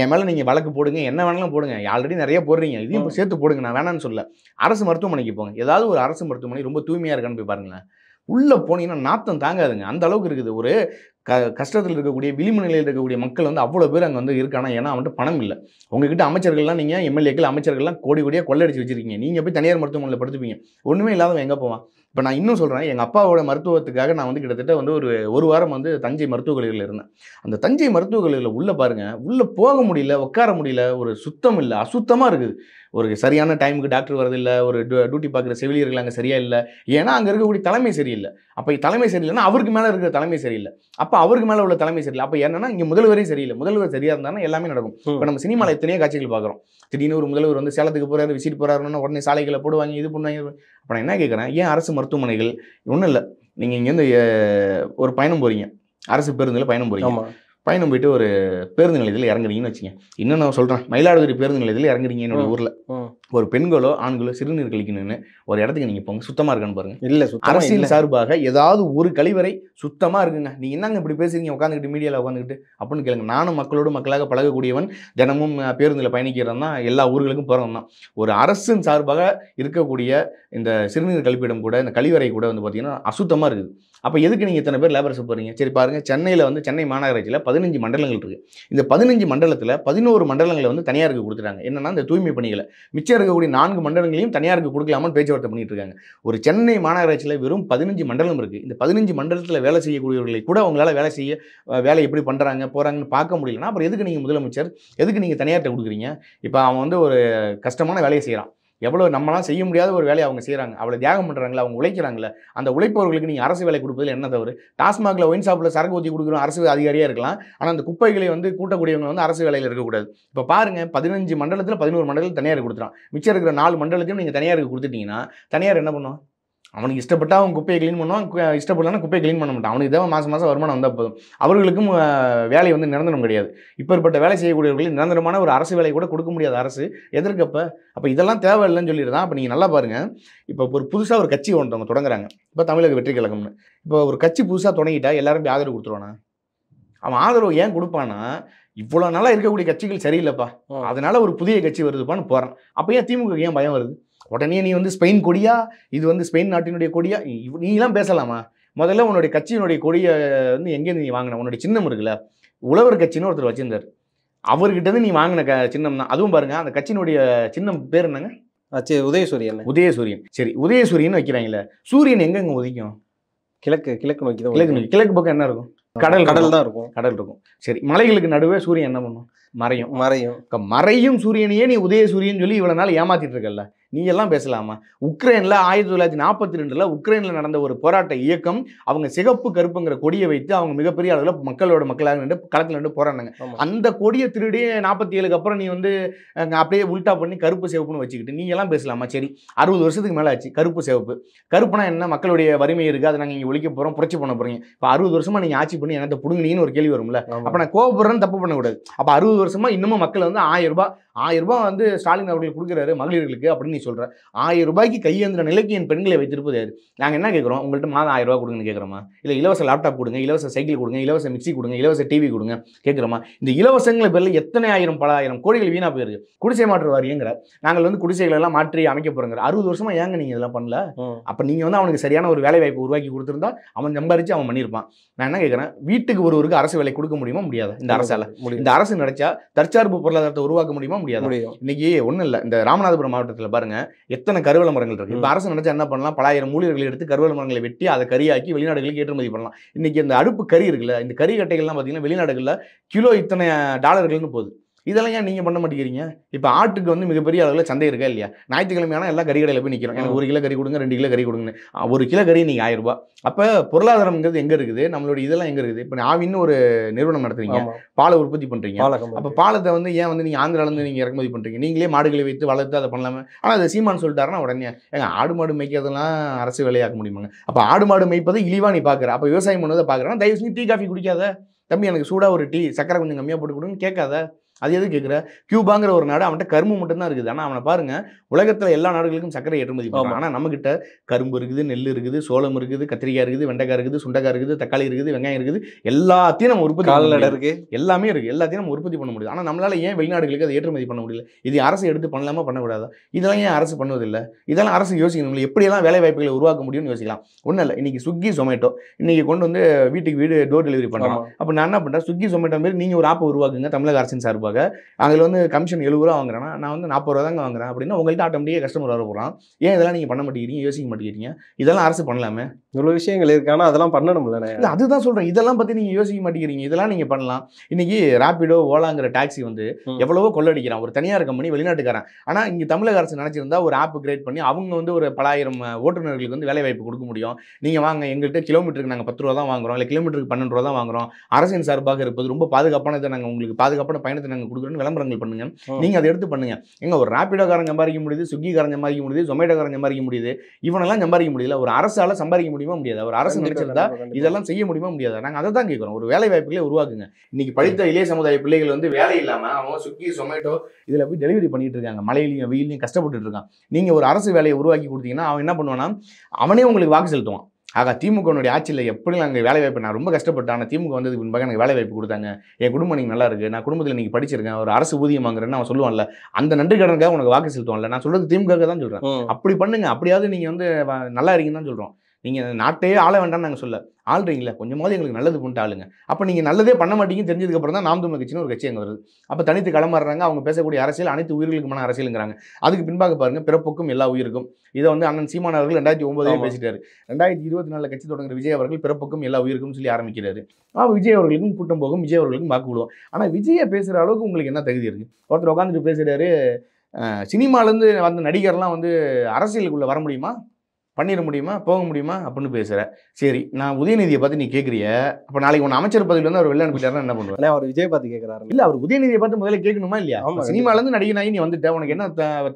என் மேலே நீங்கள் வழக்கு போடுங்க, என்ன வேணாலும் போடுங்க, ஆல்ரெடி நிறைய போடுறீங்க, இதையும் சேர்த்து போடுங்க, நான் வேணான்னு சொல்ல. அரசு மருத்துவமனைக்கு போங்க, ஏதாவது ஒரு அரசு மருத்துவமனை ரொம்ப தூய்மையாக இருக்கான்னு போய் பாருங்களேன். உள்ளே போனீங்கன்னா நாத்தம் தாங்காதுங்க, அந்த அளவுக்கு இருக்குது. ஒரு கஷ்டத்தில் இருக்கக்கூடிய விளிம்பு நிலையில் இருக்கக்கூடிய மக்கள் வந்து அவ்வளோ பேர் அங்கே வந்து இருக்கானா, ஏன்னா அவன்ட்டு பணம் இல்லை. உங்ககிட்ட அமைச்சர்கள்லாம், நீங்கள் எம்எல்ஏக்கள் அமைச்சர்கள்லாம் கோடி கோடியாக கொள்ளடிச்சு வச்சுருக்கீங்க, நீங்கள் போய் தனியார் மருத்துவமனையில் படுத்துப்பீங்க. ஒன்றுமே இல்லாதவன் எங்கே போவான்? இப்போ நான் இன்னும் சொல்கிறேன், எங்கள் அப்பாவோட மருத்துவத்துக்காக நான் வந்து கிட்டத்தட்ட வந்து ஒரு வாரம் வந்து தஞ்சை மருத்துவக் கல்லூரியில் இருந்தேன். அந்த தஞ்சை மருத்துவக் கல்லூரியில் உள்ளே பாருங்கள், உள்ளே போக முடியல, உட்கார முடியல, ஒரு சுத்தம் இல்லை, அசுத்தமாக இருக்குது. ஒரு சரியான டைமுக்கு டாக்டர் வரதில்லை, ஒரு டியூட்டி பார்க்குற செவிலியர்கள் அங்கே சரியாக இல்லை. ஏன்னா அங்கே இருக்கக்கூடிய தலைமை சரியில்லை. அப்போ தலைமை சரியில்லைன்னா அவருக்கு மேலே இருக்கிற தலைமை சரியில்லை, அப்போ அவருக்கு மேலே உள்ள தலைமை சரியில்லை. அப்போ என்னன்னா இங்கே முதல்வரே சரியில்லை. முதல்வர் சரியாக இருந்தாலும் எல்லாமே நடக்கும். இப்போ நம்ம சினிமாவில் எத்தனையோ காட்சிகள் பார்க்குறோம். திடீர்னு ஒரு முதல்வர் வந்து சேலத்துக்கு போகிறாரு, விசிட் போகிறாருன்னா உடனே சாலைகளை போடுவாங்க, இது பண்ணுவாங்க. அப்போ நான் என்ன கேட்குறேன், ஏன் அரசு மருத்துவமனைகள் ஒன்றும் இல்லை, நீங்கள் இங்கேருந்து ஒரு பயணம் போகிறீங்க, அரசு பேருந்தில் பயணம் போகிறீங்க, பயணம் போயிட்டு ஒரு பேருந்து நிலையத்தில் இறங்குறீங்கன்னு வச்சுங்க. இன்னும் நான் சொல்கிறேன், மயிலாடுதுறை பேருந்து நிலையத்தில் இறங்குறீங்க என்னோட ஊரில், ஒரு பெண்களோ ஆண்களோ சிறுநீர் கழிக்கணும்னு ஒரு இடத்துக்கு நீங்கள் போங்க, சுத்தமாக இருக்கான்னு பாருங்கள். இல்லை, அரசியல் சார்பாக ஏதாவது ஒரு கழிவறை சுத்தமாக இருக்குங்க, நீங்கள் என்னங்க இப்படி பேசுறீங்க உட்காந்துக்கிட்டு மீடியாவில் உட்காந்துக்கிட்டு அப்படின்னு கேளுங்க. நானும் மக்களோடு மக்களாக பழகக்கூடியவன், தினமும் பேருந்தில் பயணிக்கிறவன் தான், எல்லா ஊர்களுக்கும் போகிறவன் தான். ஒரு அரசின் சார்பாக இருக்கக்கூடிய இந்த சிறுநீர் கழிப்பிடம் கூட, இந்த கழிவறை கூட வந்து பார்த்தீங்கன்னா அசுத்தமாக இருக்குது. அப்போ எதுக்கு நீங்கள் இத்தனை பேர் லேபர்ஸ் போகிறீங்க? சரி பாருங்கள், சென்னையில் வந்து சென்னை மாநகராட்சியில் 15 மண்டலங்கள் இருக்குது. இந்த 15 மண்டலத்தில் 11 மண்டலங்களை வந்து தனியாருக்கு கொடுத்துட்டாங்க. என்னென்னா இந்த தூய்மை பணிகளை. மிச்சம் மிச்சம் இருக்கக்கூடிய 4 மண்டலங்களையும் தனியாருக்கு கொடுக்கலாமான்னு பேச்சுவார்த்தை பண்ணிட்டு இருக்காங்க. ஒரு சென்னை மாநகராட்சியில் வெறும் 15 மண்டலம் இருக்குது. இந்த 15 மண்டலத்தில் வேலை செய்யக்கூடியவர்களை கூட அவங்களால வேலை எப்படி பண்ணுறாங்க போகிறாங்கன்னு பார்க்க முடியலன்னா அப்புறம் எதுக்கு நீங்கள் முதலமைச்சர், எதுக்கு நீங்கள் தனியார்கிட்ட கொடுக்குறீங்க? இப்போ அவன் வந்து ஒரு கஷ்டமான வேலையை செய்கிறான். எவ்வளோ நம்மளாம் செய்ய முடியாத ஒரு வேலையை அவங்க செய்கிறாங்க. அவ்வளோ தியாகம் பண்ணுறாங்களா, அவங்க உழைக்கிறாங்களே. அந்த உழைப்பவர்களுக்கு நீங்கள் அரசு வேலை கொடுப்பதில் என்ன தவறு? டாஸ்மாகில் ஒயின் ஷாப்பில் சரக்கு ஊற்றி கொடுக்குறோம் அரசு அதிகாரியாக இருக்கலாம். ஆனால் அந்த குப்பைகளை வந்து கூட்டக்கூடியவங்க வந்து அரசு வேலையில் இருக்கக்கூடாது. இப்போ பாருங்கள், 15 மண்டலத்தில் 11 மண்டலத்தில் தனியார் கொடுத்துறான். மிச்சம் இருக்கிற 4 மண்டலத்தையும் நீங்கள் தனியாருக்கு கொடுத்துட்டீங்கன்னா தனியார் என்ன பண்ணுவான்? அவனுக்கு இஷ்டப்பட்டா அவன் குப்பையை க்ளீன் பண்ணுவான், இஷ்டப்படலாம் குப்பையை க்ளீன் பண்ண மாட்டான். அவனுக்கு தேவை மாதம் வருமானம் வந்தால் போதும். அவர்களுக்கும் வேலை வந்து நிரந்தரம் கிடையாது. இப்பேற்பட்ட வேலை செய்யக்கூடியவர்கள் நிரந்தரமான ஒரு அரசு வேலை கூட கொடுக்க முடியாத அரசு எதற்கு? அப்போ இதெல்லாம் தேவையில்லைன்னு சொல்லிட்டு தான். அப்போ நீங்கள் நல்லா பாருங்கள், இப்போ ஒரு புதுசாக ஒரு கட்சி ஒன்றவங்க தொடங்குறாங்க. இப்போ தமிழக வெற்றி கழகம்னு இப்போ ஒரு கட்சி புதுசாக தொடங்கிட்டா எல்லாரும் போய் ஆதரவு கொடுத்துருவானா? அவன் ஆதரவு ஏன் கொடுப்பானா? இவ்வளோ நாளாக இருக்கக்கூடிய கட்சிகள் சரியில்லைப்பா, அதனால ஒரு புதிய கட்சி வருதுப்பான்னு போகிறான். அப்போ ஏன் திமுக ஏன் பயம் வருது? உடனே நீ வந்து ஸ்பெயின் கொடியா, இது வந்து ஸ்பெயின் நாட்டினுடைய கொடியா, நீலாம் பேசலாமா? முதல்ல உன்னுடைய கட்சியினுடைய கொடியை வந்து எங்கேருந்து நீ வாங்கின? உன்னுடைய சின்னம் இருக்குல்ல, உழவர் கட்சின்னு ஒருத்தர் வச்சிருந்தார், அவர்கிட்ட நீ வாங்கின சின்னம் தான். அதுவும் பாருங்க, அந்த கட்சியினுடைய சின்னம் பேர் என்னங்க? உதயசூரியன். உதயசூரியன். சரி, உதயசூரியன் வைக்கிறாங்களே, சூரியன் எங்கெங்க உதிக்கும்? கிழக்கு நோக்கி தான். கிழக்கு பக்கம் என்ன இருக்கும்? கடல் தான் இருக்கும். கடல் இருக்கும். சரி, மலைகளுக்கு நடுவே சூரியன் என்ன பண்ணும்? மறையும் சூரியனையே நீ உதயசூரியன் சொல்லி இவ்வளவு நாள் ஏமாத்திட்டு இருக்கல. நீ எல்லாம் பேசலாமா? உக்ரைன்ல 1942 உக்ரைன்ல நடந்த ஒரு போராட்ட இயக்கம், அவங்க சிகப்பு கருப்புங்கிற கொடியை வைத்து அவங்க மிகப்பெரிய அளவில் மக்களாக நின்று களத்தில் நின்று போராடினாங்க. அந்த கொடியை திருடி 47க்கு அப்புறம் நீ வந்து அப்படியே உல்டா பண்ணி கருப்பு சிவப்புன்னு வச்சுக்கிட்டு நீ எல்லாம் பேசலாமா? சரி, 60 வருஷத்துக்கு மேலே ஆச்சு கருப்பு சிவப்பு. கருப்புனா என்ன? மக்களுடைய வறுமை இருக்குது, அதை நாங்கள் இங்கே ஒழிக்க போகிறோம், புரட்சி பண்ண போகிறீங்க. இப்போ 60 வருஷமா நீங்கள் ஆட்சி பண்ணி என்னத்தை பிடுங்கினீங்கன்னு ஒரு கேள்வி வரும்ல. அப்போ நான் கோவப்படுறேன்னு தப்பு பண்ணக்கூடாது. அப்போ 60 வருஷமா இன்னமும் மக்கள் வந்து 1000 ரூபாய் வந்து ஸ்டாலின் அவர்கள் கொடுக்குறாரு மகளிர்களுக்கு அப்படின்னு நீ சொல்ற. 1000 ரூபாய்க்கு கையேந்திர நிலைக்கு என் பெண்களை வைத்திருப்பது யாரு? நாங்கள் என்ன கேட்குறோம்? உங்கள்கிட்ட மாதம் 1000 ரூபாய் கொடுங்கன்னு கேட்குறோமா? இல்லை இலவச லேப்டாப் கொடுங்க, இலவச சைக்கிள் கொடுங்க, இலவச மிக்சி கொடுங்க, இலவச டிவி கொடுங்க கேட்குறோமா? இந்த இலவசங்களை பேரில் எத்தனை ஆயிரம் பல ஆயிரம் கோடிகள் வீணா போயிருக்கு. குடிசை மாற்று வாரியங்கிற நாங்கள் வந்து குடிசைகளை எல்லாம் மாற்றி அமைக்க போகிறோங்கிற 60 வருஷமா ஏங்க நீங்கள் இதெல்லாம் பண்ணல? அப்போ நீங்கள் வந்து அவனுக்கு சரியான ஒரு வேலை வாய்ப்பு உருவாக்கி கொடுத்துருந்தா அவன் சம்பாரிச்சு அவன் பண்ணியிருப்பான். நான் என்ன கேட்குறேன், வீட்டுக்கு ஒருவருக்கு அரசு வேலை கொடுக்க முடியுமா? முடியாது. இந்த அரசால இந்த அரசு நினைச்சா தற்சார்பு பொருளாதாரத்தை உருவாக்க முடியுமா? முடியாது. இன்னைக்கு ஒன்றும் இல்லை, இந்த ராமநாதபுரம் மாவட்டத்தில் பாருங்க எத்தனை கருவேல மரங்கள் இருக்கு. இப்போ அரசு நினைச்சா என்ன பண்ணலாம்? பல ஆயிரம் ஊழியர்களை எடுத்து கருவேல மரங்களை வெட்டி அதை கறியாக்கி வெளிநாடுகளுக்கு ஏற்றுமதி பண்ணலாம். இன்னைக்கு இந்த அடுப்பு கறி இருக்குல்ல, இந்த கறி கட்டைகள்லாம் பார்த்தீங்கன்னா வெளிநாடுகளில் கிலோ இத்தனை $ன்னு போகுது. இதெல்லாம் ஏன் நீங்கள் பண்ண மாட்டேங்கிறீங்க? இப்போ ஆட்டுக்கு வந்து மிகப்பெரிய அளவில் சந்தை இருக்கா இல்லையா? ஞாயிற்றுக்கிழமையான எல்லாம் கறி கடையில் போய் நிற்கிறோம். எனக்கு 1 கிலோ கறி கொடுங்க, 2 கிலோ கறி கொடுங்க. 1 கிலோ கறி நீங்கள் 1000 ரூபாய். அப்போ பொருளாதாரம்ங்கிறது எங்கே இருக்குது? நம்மளுடைய இதெல்லாம் எங்கே இருக்குது? இப்போ ஆவின்னு ஒரு நிறுவனம் நடத்துறீங்க, பாலை உற்பத்தி பண்ணுறீங்க. அப்போ பாலத்தை வந்து ஏன் வந்து நீங்கள் ஆந்திராலேருந்து நீங்கள் இறக்குமதி பண்ணுறீங்க? நீங்களே மாடுகளை வைத்து வளர்த்து அதை பண்ணலாமே. ஆனால் அதை சீமான் சொல்லிட்டாருன்னா உடனே ஏங்க ஆடு மாடு மேய்க்கிறதெல்லாம் அரசு வேலையாக்க முடியுமாங்க? அப்போ ஆடு மாடு மேய்ப்பதை இழிவா நீ பார்க்குற. அப்போ விவசாயம் பண்ணதை பார்க்குறேன்னா தயவு செஞ்சு டீ காஃபி குடிக்காத தம்பி, எனக்கு சூடாக ஒரு டீ, சக்கரை கொஞ்சம் கம்மியாக போட்டு கொடுன்னு கேட்காத. அது எது கேட்குற? கியூபாங்கிற ஒரு நாடு, அவன்கிட்ட கரும்பு மட்டும்தான் இருக்குது. ஆனால் அவனை பாருங்க, உலகத்தில் எல்லா நாடுகளுக்கும் சக்கரை ஏற்றுமதி பண்ணுறான். ஆனால் நம்மகிட்ட கரும்பு இருக்குது, நெல் இருக்குது, சோளம் இருக்குது, கத்திரிக்காய் இருக்குது, வெண்டைக்காய் இருக்குது, சுண்டைக்காய் இருக்குது, தக்காளி இருக்குது, வெங்காயம் இருக்குது, எல்லாத்தையும் நம்ம உற்பத்தி இருக்கு, எல்லாமே இருக்குது, எல்லாத்தையும் நம்ம உற்பத்தி பண்ண முடியுது. ஆனால் நம்மளால ஏன் வெளிநாடுகளுக்கு அதை ஏற்றுமதி பண்ண முடியல? இது அரசு எடுத்து பண்ணலாமா பண்ணக்கூடாதா? இதெல்லாம் ஏன் அரசு பண்ணுவதில்லை? இதெல்லாம் அரசு யோசிக்கணும். எப்படியெல்லாம் வேலை வாய்ப்புகளை உருவாக்க முடியும்னு யோசிக்கலாம். ஒன்றும் இல்லை, இன்னைக்கு ஸ்விக்கி ஜொமேட்டோ இன்னைக்கு கொண்டு வந்து வீட்டுக்கு வீடு டோர் டெலிவரி பண்ணலாம். அப்போ நான் என்ன பண்ணுறேன், ஸ்விக்கி ஜொமேட்டோ மாரி நீங்கள் ஒரு ஆப்பை உருவாக்குங்க தமிழக அரசின் சார்பாக. அதில் வந்து கமிஷன் 70 ரூபா வாங்குறேன்னா நான் வந்து 40 ரூபா தாங்க வாங்குறேன் அப்படின்னா உங்கள்கிட்ட ஆட்டோமேட்டிக்காக கஸ்டமர் வர போகிறான். ஏன் இதெல்லாம் நீங்கள் பண்ண மாட்டேங்கிறீங்க, யோசிக்க மாட்டேங்கிறீங்க? இதெல்லாம் அரசு பண்ணலாமே. இவ்வளோ விஷயங்கள் இருக்கானா அதெல்லாம் பண்ணணும்ல. இல்லை, அதுதான் சொல்கிறேன், இதெல்லாம் பற்றி நீங்கள் யோசிக்க மாட்டேங்கிறீங்க. இதெல்லாம் நீங்கள் பண்ணலாம். இன்னைக்கு ராபிடோ ஓலாங்கிற டாக்ஸி வந்து எவ்வளவோ கொள்ளடிக்கிறான் ஒரு தனியார் கம்பெனி, வெளிநாட்டுக்காரன். ஆனால் இங்கே தமிழக அரசு நினச்சிருந்தா ஒரு ஆப் கிரியேட் பண்ணி அவங்க வந்து ஒரு பல ஆயிரம் ஓட்டுநர்களுக்கு வந்து வேலை வாய்ப்பு கொடுக்க முடியும். நீங்கள் வாங்க, எங்கள்கிட்ட கிலோமீட்டருக்கு நாங்கள் 10 ரூபா தான் வாங்குறோம், இல்லை கிலோமீட்டருக்கு 12 ரூபா தான் வாங்குறோம், அரசின் சார்பாக இருப்பது ரொம்ப பாதுகாப்பானதை நாங்கள் உங்களுக்கு பாதுகாப்பான பயணத்தை நாங்கள் கொடுக்குறோன்னு விளம்பரங்கள் பண்ணுங்க. நீங்கள் அதை எடுத்து பண்ணுங்க. எங்க ஒரு ராபிடோக்காரன் சம்பாதிக்க முடியுது, ஸ்விக்கிக்காரன் சம்பாதிக்க முடியுது, ஜொமேட்டோக்காரன் சம்பாதிக்க முடியுது, இவனெல்லாம் சம்பாதிக்க முடியல. ஒரு அரசால சம்பாதிக்க முடியுமா? முடியாது. ஒரு அரசு நினைச்சிருந்தா இதெல்லாம் செய்ய முடியுமா? முடியாது. நாங்கள் அதை தான் கேட்குறோம். ஒரு வேலை வாய்ப்புகளை உருவாக்குங்க. இன்னைக்கு படித்த இளைய சமுதாய பிள்ளைகள் வந்து வேலை இல்லாமல் அவங்க ஸ்விக்கி ஜொமேட்டோ இதில் போய் டெலிவரி பண்ணிட்டு இருக்காங்க. மழையிலையும் வெயிலையும் கஷ்டப்பட்டு இருக்கான். நீங்கள் ஒரு அரசு வேலையை உருவாக்கி கொடுத்தீங்கன்னா அவன் என்ன பண்ணுவான்னா அவனே உங்களுக்கு வாக்கு செலுத்துவான். ஆக திமுகனுடைய ஆட்சியில் எப்படி நாங்கள் வேலை வாய்ப்பு, நான் ரொம்ப கஷ்டப்பட்டேன், ஆனால் திமுக வந்ததுக்கு முன்பாக எனக்கு வேலை வாய்ப்பு கொடுத்தாங்க, என் குடும்பம் நீங்கள் நல்லா இருக்குது, நான் குடும்பத்தில் நீங்கள் படிச்சிருக்கேன், ஒரு அரசு ஊதியம் வாங்குறேன்னு அவன் சொல்லுவான்ல, அந்த நன்றி கடனுக்காக உனக்கு வாக்கு செலுத்துவான்ல. நான் சொல்கிறது திமுக தான் சொல்கிறேன். அப்படி பண்ணுங்க. அப்படியாவது நீங்கள் வந்து நல்லா இருக்கீங்கன்னு தான் சொல்கிறோம். நீங்கள் நாட்டையே ஆள வேண்டாம்னு நாங்கள் சொல்ல, ஆள்றீங்களா கொஞ்சமாவது எங்களுக்கு நல்லது பண்ணிட்டு ஆளுங்க. அப்போ நீங்கள் நல்லதே பண்ண மாட்டீங்கன்னு தெரிஞ்சதுக்கப்புறம் தான் நாம் தமிழர் கட்சின்னு ஒரு கட்சி அங்கே வருது. அப்போ தனித்து களமாறுறாங்க. அவங்க பேசக்கூடிய அரசியல் அனைத்து உயிர்களுக்குமான அரசியலுங்கிறாங்க. அதுக்கு பின்பாக பாருங்க, பிறப்புக்கும் எல்லா உயிருக்கும். இதை வந்து அண்ணன் சீமான் அவர்கள் 2009 பேசிட்டாரு. 2024 கட்சி தொடங்குற விஜய் அவர்கள் பிறப்புக்கும் எல்லா உயிருக்கும் சொல்லி ஆரம்பிக்கிறாரு. விஜய் அவர்களுக்கும் கூட்டம் போகும், விஜய் அவர்களுக்கும் வாக்கு விடுவோம். ஆனால் விஜயை பேசுகிற அளவுக்கு உங்களுக்கு என்ன தகுதி இருக்குது? ஒருத்தர் உட்காந்துட்டு பேசுகிறாரு, சினிமாலேருந்து வந்த நடிகர்லாம் வந்து அரசியலுக்குள்ளே வர முடியுமா, பண்ணிட முடியுமா, போக முடியுமா அப்படின்னு பேசுகிற. சரி, நான் உதயநிதியை பார்த்து நீ கேட்குறிய, அப்போ நாளைக்கு ஒன்று அமைச்சர் பதவியில் வந்து அவர் வெளில அனுப்பிட்டாருன்னா என்ன பண்ணுவேன்? அவர் விஜய் பார்த்து கேட்குறாரு. இல்லை, அவர் உதயநிதியை பார்த்து முதல்ல கேட்கணுமா இல்லையா? சினிமாலேருந்து நடிகனாகி நீ வந்துட்ட, உனக்கு என்ன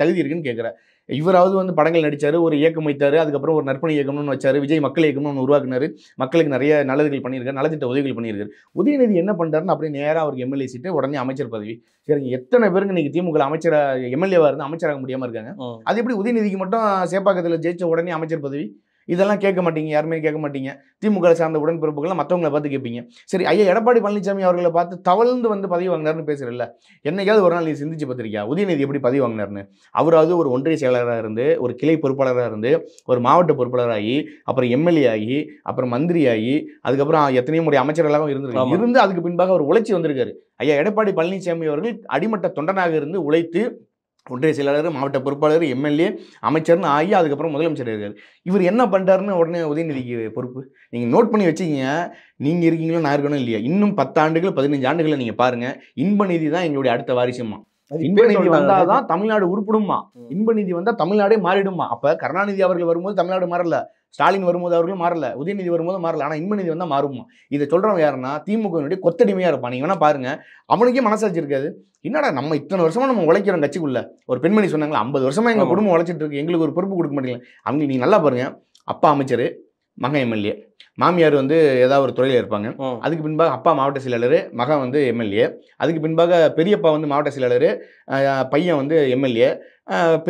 தகுதி இருக்குன்னு கேட்குற. இவராவது வந்து படங்கள் நடித்தார், ஒரு இயக்கம் வைத்தார், அதுக்கப்புறம் ஒரு நற்பணி இயக்கம்னு வச்சார், விஜய் மக்கள் இயக்கம்னு ஒன்று உருவாக்குனாரு, மக்களுக்கு நிறைய நல்லதுகள் பண்ணியிருக்காரு, நலத்திட்ட உதவிகள் பண்ணியிருக்காரு. உதயநிதி என்ன பண்ணுறாருன்னு அப்படியே நேராக அவருக்கு எம்எல்ஏ சீட்டு, உடனே அமைச்சர் பதவி. சரிங்க, எத்தனை பேருக்கு இன்னைக்கு திமுக அமைச்சராக எம்எல்ஏவாக இருந்து அமைச்சராக முடியாமல் இருக்காங்க. அது எப்படி உதயநிதிக்கு மட்டும் சேப்பாக்கத்தில் ஜெயிச்ச உடனே அமைச்சர் பதவி? இதெல்லாம் கேட்க மாட்டீங்க, யாருமே கேட்க மாட்டீங்க. திமுக சார்ந்த உடன்பிறப்புகள்லாம் மற்றவங்களை பார்த்து கேட்பீங்க. சரி, ஐயா எடப்பாடி பழனிசாமி அவர்களை பார்த்து தவழ்ந்து வந்து பதவி வாங்கினார்னு பேசுறதில்ல. என்னைக்காவது ஒரு நாள் நீ சிந்திச்சு பார்த்திருக்கியா உதயநிதி எப்படி பதவி வாங்கினார்னு? அவராவது ஒரு ஒன்றிய செயலாளராக இருந்து, ஒரு கிளை பொறுப்பாளராக இருந்து, ஒரு மாவட்ட பொறுப்பாளராகி, அப்புறம் எம்எல்ஏ ஆகி, அப்புறம் மந்திரி ஆகி, அதுக்கப்புறம் எத்தனையோ முறை அமைச்சர்களாகவும் இருந்து அதுக்கு பின்பாக அவர் உழைச்சி வந்திருக்காரு. ஐயா எடப்பாடி பழனிசாமி அவர்கள் அடிமட்ட தொண்டனாக இருந்து உழைத்து ஒன்றிய செயலாளர், மாவட்ட பொறுப்பாளர், எம்எல்ஏ, அமைச்சர்னு ஆகி அதுக்கப்புறம் முதலமைச்சர் இருக்காரு. இவர் என்ன பண்ணுறாருன்னு உடனே உதயநிதிக்கு பொறுப்பு. நீங்கள் நோட் பண்ணி வச்சுக்கிங்க. நீங்கள் இருக்கீங்களோ நான் இருக்கணும் இல்லையா, இன்னும் 10 ஆண்டுகள் 15 ஆண்டுகளை நீங்கள் பாருங்கள், இன்பநிதி தான் எங்களுடைய அடுத்த வாரிசுமா. இன்பநிதி வந்தால் தான் தமிழ்நாடு உருப்படுமா, இன்பநிதி வந்தால் தமிழ்நாடே மாறிடுமா. அப்போ கருணாநிதி அவர்கள் வரும்போது தமிழ்நாடு மாறல, ஸ்டாலின் வரும்போது அவர்களும் மாறல, உதயநிதி வரும்போது மாறல, ஆனால் இன்பநிதி வந்தால் மாறுமா. இதை சொல்கிறவங்க யாருன்னா திமுகவினுடைய கொத்தடிமையாக இருப்பான். நீங்கள் வேணா பாருங்க, அவனுக்கே மனசாட்சி இருக்காது. என்னடா நம்ம இத்தனை வருஷமா நம்ம உழைக்கிறோம் கட்சிக்குள்ள. ஒரு பெண்மணி சொன்னாங்களா, 50 வருஷமா எங்கள் குடும்பம் உழைச்சிட்டு இருக்கு, எங்களுக்கு ஒரு பொறுப்பு கொடுக்க மாட்டீங்களா. அவங்க நீங்கள் நல்லா பாருங்க, அப்பா அமைச்சர், மகன் எம்எல்ஏ, மாமியார் வந்து ஏதாவது ஒரு துறையில் இருப்பாங்க. அதுக்கு பின்பாக அப்பா மாவட்ட செயலாளர், மகன் வந்து எம்எல்ஏ, அதுக்கு பின்பாக பெரியப்பா வந்து மாவட்ட செயலாளர், பையன் வந்து எம்எல்ஏ,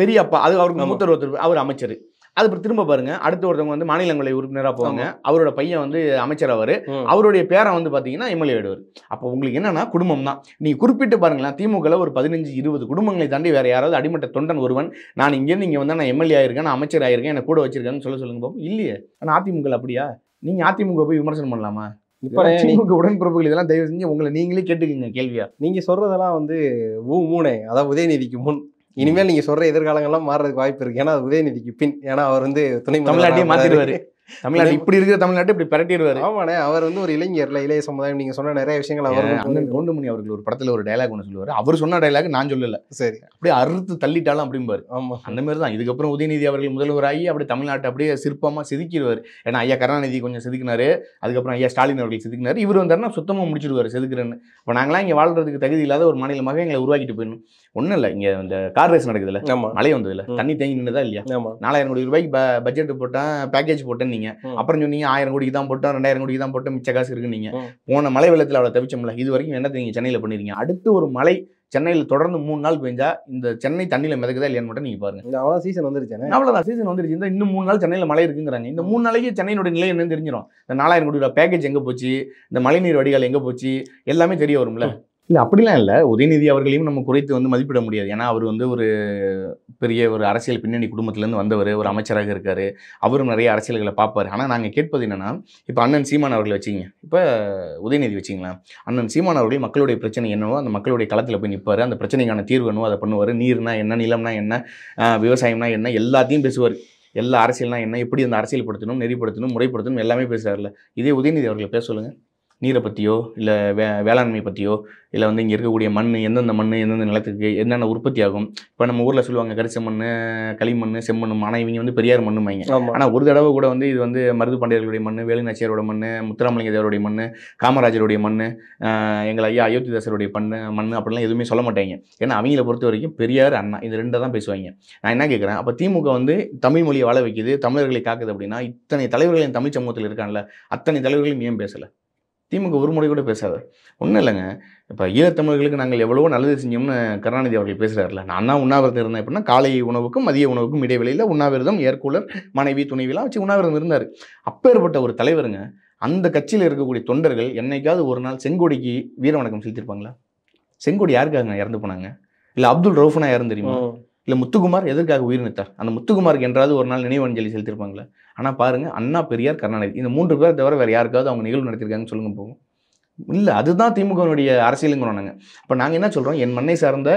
பெரியப்பா அது அவருக்கு மூத்தர் ஒருத்தர் அவர் அமைச்சர். அது திரும்ப பாருங்க, அடுத்த ஒருத்தவங்க வந்து மாநிலங்களவை உறுப்பினராக போவாங்க, அவரோட பையன் வந்து அமைச்சர் ஆவார், அவருடைய பேரன் வந்து பார்த்தீங்கன்னா எம்எல்ஏ ஆயிடுவார். அப்போ உங்களுக்கு என்னன்னா குடும்பம் தான். நீ குறிப்பிட்டு பாருங்களேன், திமுகவில் ஒரு 15-20 குடும்பங்களை தாண்டி வேற யாராவது அடிமட்ட தொண்டன் ஒருவன் நான் இங்கேருந்து இங்கே வந்தால் நான் எம்எல்ஏ ஆயிருக்கேன், நான் அமைச்சர் ஆயிருக்கேன், என்ன கூட வச்சிருக்கேன்னு சொல்லுங்க பாப்போம். இல்லையே. ஆனால் அதிமுக அப்படியா? நீங்கள் அதிமுக போய் விமர்சனம் பண்ணலாமா? இப்போ திமுக உடன்பிறப்புகள் இதெல்லாம் தயவு செஞ்சு உங்களை நீங்களே கேட்டுக்கங்க கேள்வியா. நீங்கள் சொல்கிறதெல்லாம் வந்து மூணே, அதாவது உதயநிதிக்கு முன். இனிமேல் நீங்க சொல்ற எதிர்காலங்கள்லாம் மாறதுக்கு வாய்ப்பு இருக்கு. ஏன்னா உதயநிதிக்கு பின், ஏன்னா அவர் வந்து துணை தமிழ்நாட்டையே மாத்திடுவாரு. தமிழ்நாடு இப்படி இருக்கிற தமிழ்நாட்டை இப்படி பரட்டிடுவாரு. ஆமாண்ணே, அவர் வந்து ஒரு இளைஞர்ல, இளைய சமுதாயம். நீங்க சொன்ன நிறைய விஷயங்கள் அவர் அண்ணன் கவுண்டமணி அவர்கள் ஒரு படத்துல ஒரு டைலாக் ஒன்று சொல்லுவார். அவர் சொன்ன டைலாக் நான் சொல்லல, சரி அப்படியே அறுத்து தள்ளிட்டாலும் அப்படிம்பாரு. ஆமா, அந்த மாதிரி தான் இதுக்கப்புறம் உதயநிதி அவர்கள் முதல்வராகி அப்படியே தமிழ்நாட்டை அப்படியே சிற்பமா செதுக்கிடுவார். ஏன்னா ஐயா கருணாநிதி கொஞ்சம் செதுக்கினாரு, அதுக்கப்புறம் ஐயா ஸ்டாலின் அவர்கள் செதுக்கினாரு, இவர் வந்தாருன்னா சுத்தமாக முடிச்சிடுவார் செதுக்குறேன்னு. இப்போ நாங்களாம் இங்கே வாழ்றதுக்கு தகுதி இல்லாத ஒரு மாநிலமாக எங்களை உருவாக்கிட்டு போயிடணும். ஒன்றும் இல்லை, இங்கே இந்த கார் ரேஸ் நடக்குதுல்ல, மழை வந்ததுல தண்ணி தேங்கி நின்றுதா இல்லையா? 4000 கோடி ரூபாய்க்கு பட்ஜெட் போட்டேன், பேக்கேஜ் போட்டேன்னு நீங்க அப்புறம் சொன்னீங்க 1000 கோடிக்கு தான் போட்டோம், 2000 கோடிக்கு தான் போட்டோம், மிச்ச காசு இருக்கு. நீங்க போன மழை வெள்ளத்தில் அவ்வளோ தவிச்சோம்ல, இது வரைக்கும் என்ன நீங்க சென்னையில் பண்ணிருக்கீங்க? அடுத்து ஒரு மழை சென்னையில் தொடர்ந்து 3 நாள் பெஞ்சா இந்த சென்னை தண்ணியில் மிதக்குதா இல்லையான்னு மட்டும் நீங்க பாருங்க. அவ்வளோ சீசன் வந்துருச்சு, அவ்வளோதான் சீசன் வந்துருச்சு. இந்த இன்னும் 3 நாள் சென்னையில் மழை இருக்குங்கிறாங்க. இந்த 3 நாளைக்கு சென்னையினுடைய நிலை என்னன்னு தெரிஞ்சிடும். இந்த 4000 கோடி ரூபாய் பேக்கேஜ் எங்கே போச்சு, இந்த மழைநீர் வடிகால் எங்கே போச்சு, எல்லாமே தெரிய வரும்ல. இல்லை அப்படிலாம் இல்லை, உதயநிதி அவர்களையும் நம்ம குறைத்து வந்து மதிப்பிட முடியாது. ஏன்னா அவர் வந்து ஒரு பெரிய ஒரு அரசியல் பின்னணி குடும்பத்திலேருந்து வந்தவர், ஒரு அமைச்சராக இருக்கார், அவரும் நிறைய அரசியல்களை பார்ப்பார். ஆனால் நாங்கள் கேட்பது என்னென்னா, இப்போ அண்ணன் சீமான் அவர்களை வச்சிங்க, இப்போ உதயநிதி வச்சிங்களேன், அண்ணன் சீமான் அவர்கள் மக்களுடைய பிரச்சனை என்னவோ அந்த மக்களுடைய களத்தில் போய் நிற்பார், அந்த பிரச்சனைக்கான தீர்வு என்னவோ அதை பண்ணுவார். நீர்னா என்ன, நிலம்னா என்ன, விவசாயம்னா என்ன, எல்லாத்தையும் பேசுவார். எல்லா அரசியல்னா என்ன, எப்படி அந்த அரசியல்படுத்தணும், நெறிப்படுத்தணும், முறைப்படுத்தணும் எல்லாமே பேசுகிறார்ல. இதே உதயநிதி அவர்களை பேச சொல்லுங்கள். நீரை பற்றியோ இல்லை வேளாண்மை பற்றியோ இல்லை வந்து இங்கே இருக்கக்கூடிய மண், எந்தெந்த மண் எந்தெந்த நிலத்துக்கு என்னென்ன உற்பத்தி ஆகும். இப்போ நம்ம ஊரில் சொல்லுவாங்க கரிச மண், களிமண், செம்மண். ஆனால் இவங்க வந்து பெரியார் மண் வாங்க. ஆனால் ஒரு தடவை கூட வந்து இது வந்து மருது பாண்டியர்களுடைய மண், வேலு நாச்சியாரோட மண், முத்துராமலிங்க தேவருடைய மண், காமராஜருடைய மண், எங்கள் ஐயா அயோத்திதாசருடைய மண் அப்படிலாம் எதுவுமே சொல்ல மாட்டாங்க. ஏன்னா அவங்கள பொறுத்த வரைக்கும் பெரியார், அண்ணா இது 2 தான் பேசுவாங்க. நான் என்ன கேட்குறேன், அப்போ திமுக வந்து தமிழ் மொழியை வாழ வைக்குது, தமிழர்களை காக்குது அப்படின்னா இத்தனை தலைவர்கள் தமிழ் சமூகத்தில் இருக்கான்ல, அத்தனை தலைவர்களையும் ஏன் பேசலை? திமுக ஒரு முறை கூட பேசாத. ஒன்றும் இல்லைங்க, இப்போ ஈழத்தமிழர்களுக்கு நாங்கள் எவ்வளவோ நல்லது செஞ்சோம்னு கருணாநிதி அவர்கள் பேசுகிறாருல. நான் உண்ணாவிரதம் இருந்தேன் அப்படின்னா காலை உணவுக்கும் மதிய உணவுக்கும் இடைவெளியில் உண்ணாவிரதம், ஏர்கூலர், மனைவி துணைவிலாம் வச்சு உண்ணாவிரதம் இருந்தார். அப்பேற்பட்ட ஒரு தலைவருங்க. அந்த கட்சியில் இருக்கக்கூடிய தொண்டர்கள் என்னைக்காவது ஒரு நாள் செங்கோடிக்கு வீர வணக்கம் செலுத்திருப்பாங்களா? செங்கோடி யாருக்காக இறந்து போனாங்க? இல்லை அப்துல் ரவுஃபனா யாரும் தெரியுமா? இல்லை முத்துக்குமார் எதற்காக உயிர் நீத்தார்? அந்த முத்துக்குமாருக்கு என்றாவது ஒரு நாள் நினைவு அஞ்சலி செலுத்திருப்பாங்களே. ஆனால் பாருங்க, அண்ணா, பெரியார், கருணாநிதி இந்த 3 பேர் தவிர வேறு யாருக்காவது அவங்க நிகழ்வு நடத்திருக்காங்கன்னு சொல்லுங்க போகும். இல்லை, அதுதான் திமுகவினுடைய அரசியலுங்கிறோம் நாங்கள். அப்போ நாங்கள் என்ன சொல்கிறோம், என் மண்ணை சார்ந்த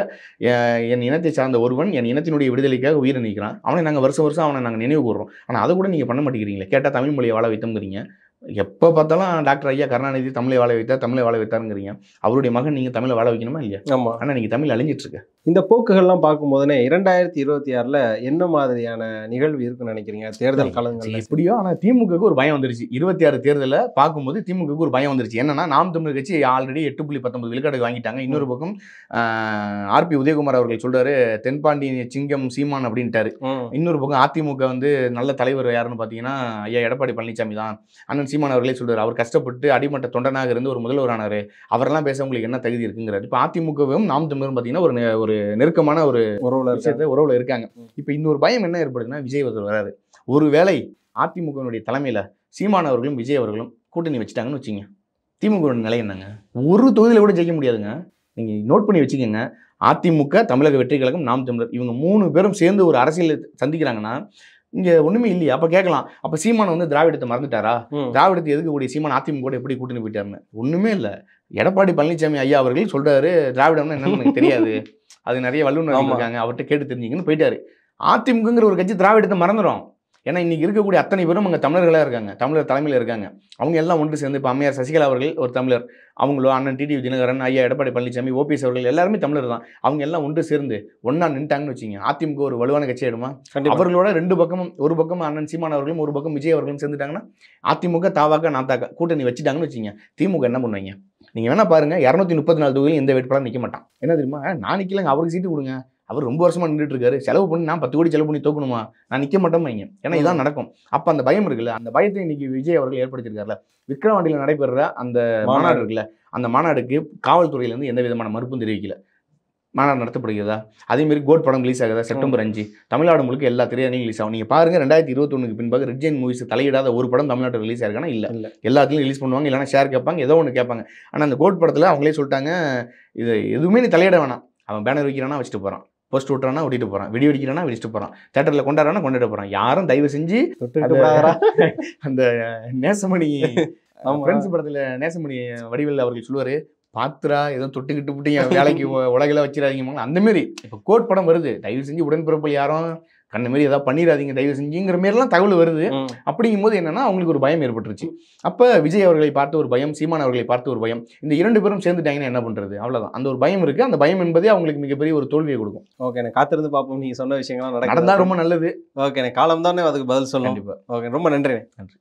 என் இனத்தை சார்ந்த ஒருவன் என் இனத்தினுடைய விடுதலைக்காக உயிரை நீக்கிறான், அவனை நாங்கள் வருஷம் வருஷம் அவனை நாங்கள் நினைவு கூறுறோம். ஆனால் அதை கூட நீங்கள் பண்ண மாட்டேங்கிறீங்களே. கேட்டால் தமிழ் மொழியை வாழ வைத்தோங்கிறீங்க. எப்போ பார்த்தாலும் டாக்டர் ஐயா கருணாநிதி தமிழை வாழ வைத்தார், தமிழை வாழ வைத்தாருங்கிறீங்க. அவருடைய மகன் நீங்கள் தமிழை வாழ வைக்கணுமா இல்லையா? ஆமாம். ஆனால் நீங்கள் தமிழ் அழிஞ்சிட்டு இருக்கு. இந்த போக்குகள்லாம் பார்க்கும்போதுனே 2026 என்ன மாதிரியான நிகழ்வு இருக்குன்னு நினைக்கிறீங்க தேர்தல் காலங்களில்? எப்படியோ, ஆனால் திமுகவுக்கு ஒரு பயம் வந்துருச்சு. 26 தேர்தலில் பார்க்கும்போது திமுகவுக்கு ஒரு பயம் வந்துருச்சு. என்னன்னா, நாம் தமிழர் கட்சி ஆல்ரெடி 8.19 விழுக்காடு வாங்கிட்டாங்க. இன்னொரு பக்கம் ஆர்பி உதயகுமார் அவர்கள் சொல்றாரு, தென்பாண்டி சிங்கம் சீமான் அப்படின்ட்டாரு. இன்னொரு பக்கம் அதிமுக வந்து நல்ல தலைவர் யாருன்னு பார்த்தீங்கன்னா ஐயா எடப்பாடி பழனிசாமி தான். அண்ணன் சீமான் அவர்களே சொல்றாரு, அவர் கஷ்டப்பட்டு அடிமட்ட தொண்டனாக இருந்து ஒரு முதல்வரானாரு, அவரெல்லாம் பேச உங்களுக்கு என்ன தகுதி இருக்குங்கிறாரு. இப்போ அதிமுகவும் நாம் தமிழரும் பார்த்தீங்கன்னா ஒரு நெருக்கமான ஒரு உறவுல இருக்காங்க. இப்போ இன்னொரு பயம் என்ன ஏற்படுதுன்னா, விஜய் வராரு. ஒருவேளை அதிமுகவினுடைய தலைமையில சீமான் அவர்களும் விஜய் அவர்களும் கூட்டணி வச்சுட்டாங்கன்னு வச்சுங்க, திமுக நிலை என்னங்க? ஒரு தொகுதியில கூட ஜெயிக்க முடியாதுங்க. நீங்க நோட் பண்ணி வச்சுக்கோங்க. அதிமுக, தமிழக வெற்றி கழகம், நாம் தமிழர், இவங்க 3 பேரும் சேர்ந்து ஒரு அரசியல் சந்திக்கிறாங்கன்னா இங்க ஒண்ணுமே இல்லையா? அப்ப கேட்கலாம், அப்ப சீமான் வந்து திராவிடத்தை மறந்துட்டாரா? திராவிடத்தை எதுக்கக்கூடிய சீமான் அதிமுக கூட எப்படி கூட்டணி போயிட்டாருன்னு. ஒண்ணுமே இல்லை. எடப்பாடி பழனிசாமி ஐயா அவர்கள் சொல்றாரு, திராவிடம்னா என்னன்னு எனக்கு தெரியாது, அது நிறைய வல்லுநர் இருக்காங்க, அவர்கிட்ட கேட்டு தெரிஞ்சுங்கன்னு போயிட்டாரு. அதிமுகங்கிற ஒரு கட்சி திராவிடத்தை மறந்துடும். ஏன்னா இன்னைக்கு இருக்கக்கூடிய அத்தனை பேரும் அங்கே தமிழர்களாக இருக்காங்க, தமிழர் தலைமையில் இருக்காங்க. அவங்க எல்லாம் ஒன்று சேர்ந்து, இப்போ அம்மையார் சசிகலா அவர்கள் ஒரு தமிழர், அவங்களோ அண்ணன் டிடிவி தினகரன், ஐயா எடப்பாடி பழனிசாமி, ஓபிஎஸ் அவர்கள் எல்லாருமே தமிழர் தான். அவங்க எல்லாம் ஒன்று சேர்ந்து ஒன்னா நின்ட்டாங்கன்னு வச்சுங்க, அதிமுக ஒரு வலுவான கட்சி ஆயிடுமா? அவர்களோட 2 பக்கமும், ஒரு பக்கம் அண்ணன் சீமான் அவர்களும் ஒரு பக்கம் விஜய் அவர்களும் சேர்ந்துட்டாங்கன்னா, அதிமுக தாவாக்க நாத்தாக்க கூட்டணி வச்சுட்டாங்கன்னு வச்சுங்க, திமுக என்ன பண்ணுவீங்க? நீங்க வேணா பாருங்க, 234 தொகுதியில் எந்த வேட்பாளரும் நிற்க மாட்டான். என்ன தெரியுமா? நான் நிற்கலங்க, அவருக்கு சீட்டு கொடுங்க, அவர் ரொம்ப வருஷமா நின்றுட்டு இருக்காரு, செலவு பண்ணி நான் 10 கோடி செலவு பண்ணி தோக்கணுமா? நான் நிற்க மாட்டேன் வைங்க. ஏன்னா இதான் நடக்கும். அப்போ அந்த பயம் இருக்குல்ல, அந்த பயத்தை இன்னைக்கு விஜய் அவர்கள் ஏற்படுத்தியிருக்காருல. விக்கிரவாண்டியில் நடைபெற அந்த மாநாடு இருக்குல்ல, அந்த மாநாடுக்கு காவல்துறையிலேருந்து எந்த விதமான மறுப்பும் தெரிவிக்கல. மாநாடு நடத்தப்படுகிறதா? அதேமாரி கோட் படம் ரிலீஸ் ஆகுதா? செப்டம்பர் 5 தமிழ்நாடு முழுக்க எல்லா திரையரங்கும் ரிலீஸ் ஆகும். நீங்கள் பாருங்க, 2021க்கு பின்பாக ரெட் ஜெயின் மூவிஸ் தலையிடாத ஒரு படம் தமிழ்நாட்டில் ரிலீஸ் ஆயிருக்கானா? இல்லை. எல்லாத்துலையும் ரிலீஸ் பண்ணுவாங்க, இல்லைனா ஷேர் கேட்பாங்க, ஏதோ ஒன்று கேட்பாங்க. ஆனால் அந்த கோட் படத்தில் அவங்களே சொல்லிட்டாங்க, இது எதுவுமே நீ தலையிட வேணாம். அவன் பேனர் வைக்கிறானா வச்சுட்டு போகிறான், போஸ்ட் விட்டுறானா ஒட்டிட்டு போகிறான், வெடி வெடிக்கிறானா வெடிச்சுட்டு போகிறான், தேட்டரில் கொண்டாடுறானா கொண்டாட போகிறான். யாரும் தயவு செஞ்சு அந்த நேசமணி ஃப்ரெண்ட்ஸ் படத்தில் நேசமணி வடிவேல் அவர்கள் சொல்லுவார், பாத்துரா ஏதோ தொட்டுக்கிட்டு விட்டு என் வேலைக்கு உலகில வச்சிடாதீங்க. அந்த மாரி இப்போ கோட் படம் வருது, தயவு செஞ்சு உடன்பிறப்பில் யாரும் கண்ண மாரி ஏதாவது பண்ணிடாதீங்க தயவு செஞ்சுங்கிற மாரிலாம் தகவல் வருது. அப்படிங்கும்போது என்னன்னா அவங்களுக்கு ஒரு பயம் ஏற்பட்டுருச்சு. அப்போ விஜய் அவர்களை பார்த்து ஒரு பயம், சீமான் அவர்களை பார்த்து ஒரு பயம், இந்த 2 பேரும் சேர்ந்துட்டாங்கன்னா என்ன பண்ணுறது? அவ்வளோதான். அந்த ஒரு பயம் இருக்குது. அந்த பயம் என்பதே அவங்களுக்கு மிகப்பெரிய ஒரு தோல்வியை கொடுக்கும். ஓகே, எனக்கு காத்திருந்து பார்ப்போம். நீங்கள் சொன்ன விஷயங்கள்லாம் நடந்தால் ரொம்ப நல்லது. ஓகே, எனக்கு காலம் தானே அதுக்கு பதில் சொல்லணும். கண்டிப்பாக. ஓகே, ரொம்ப நன்றி. நன்றி.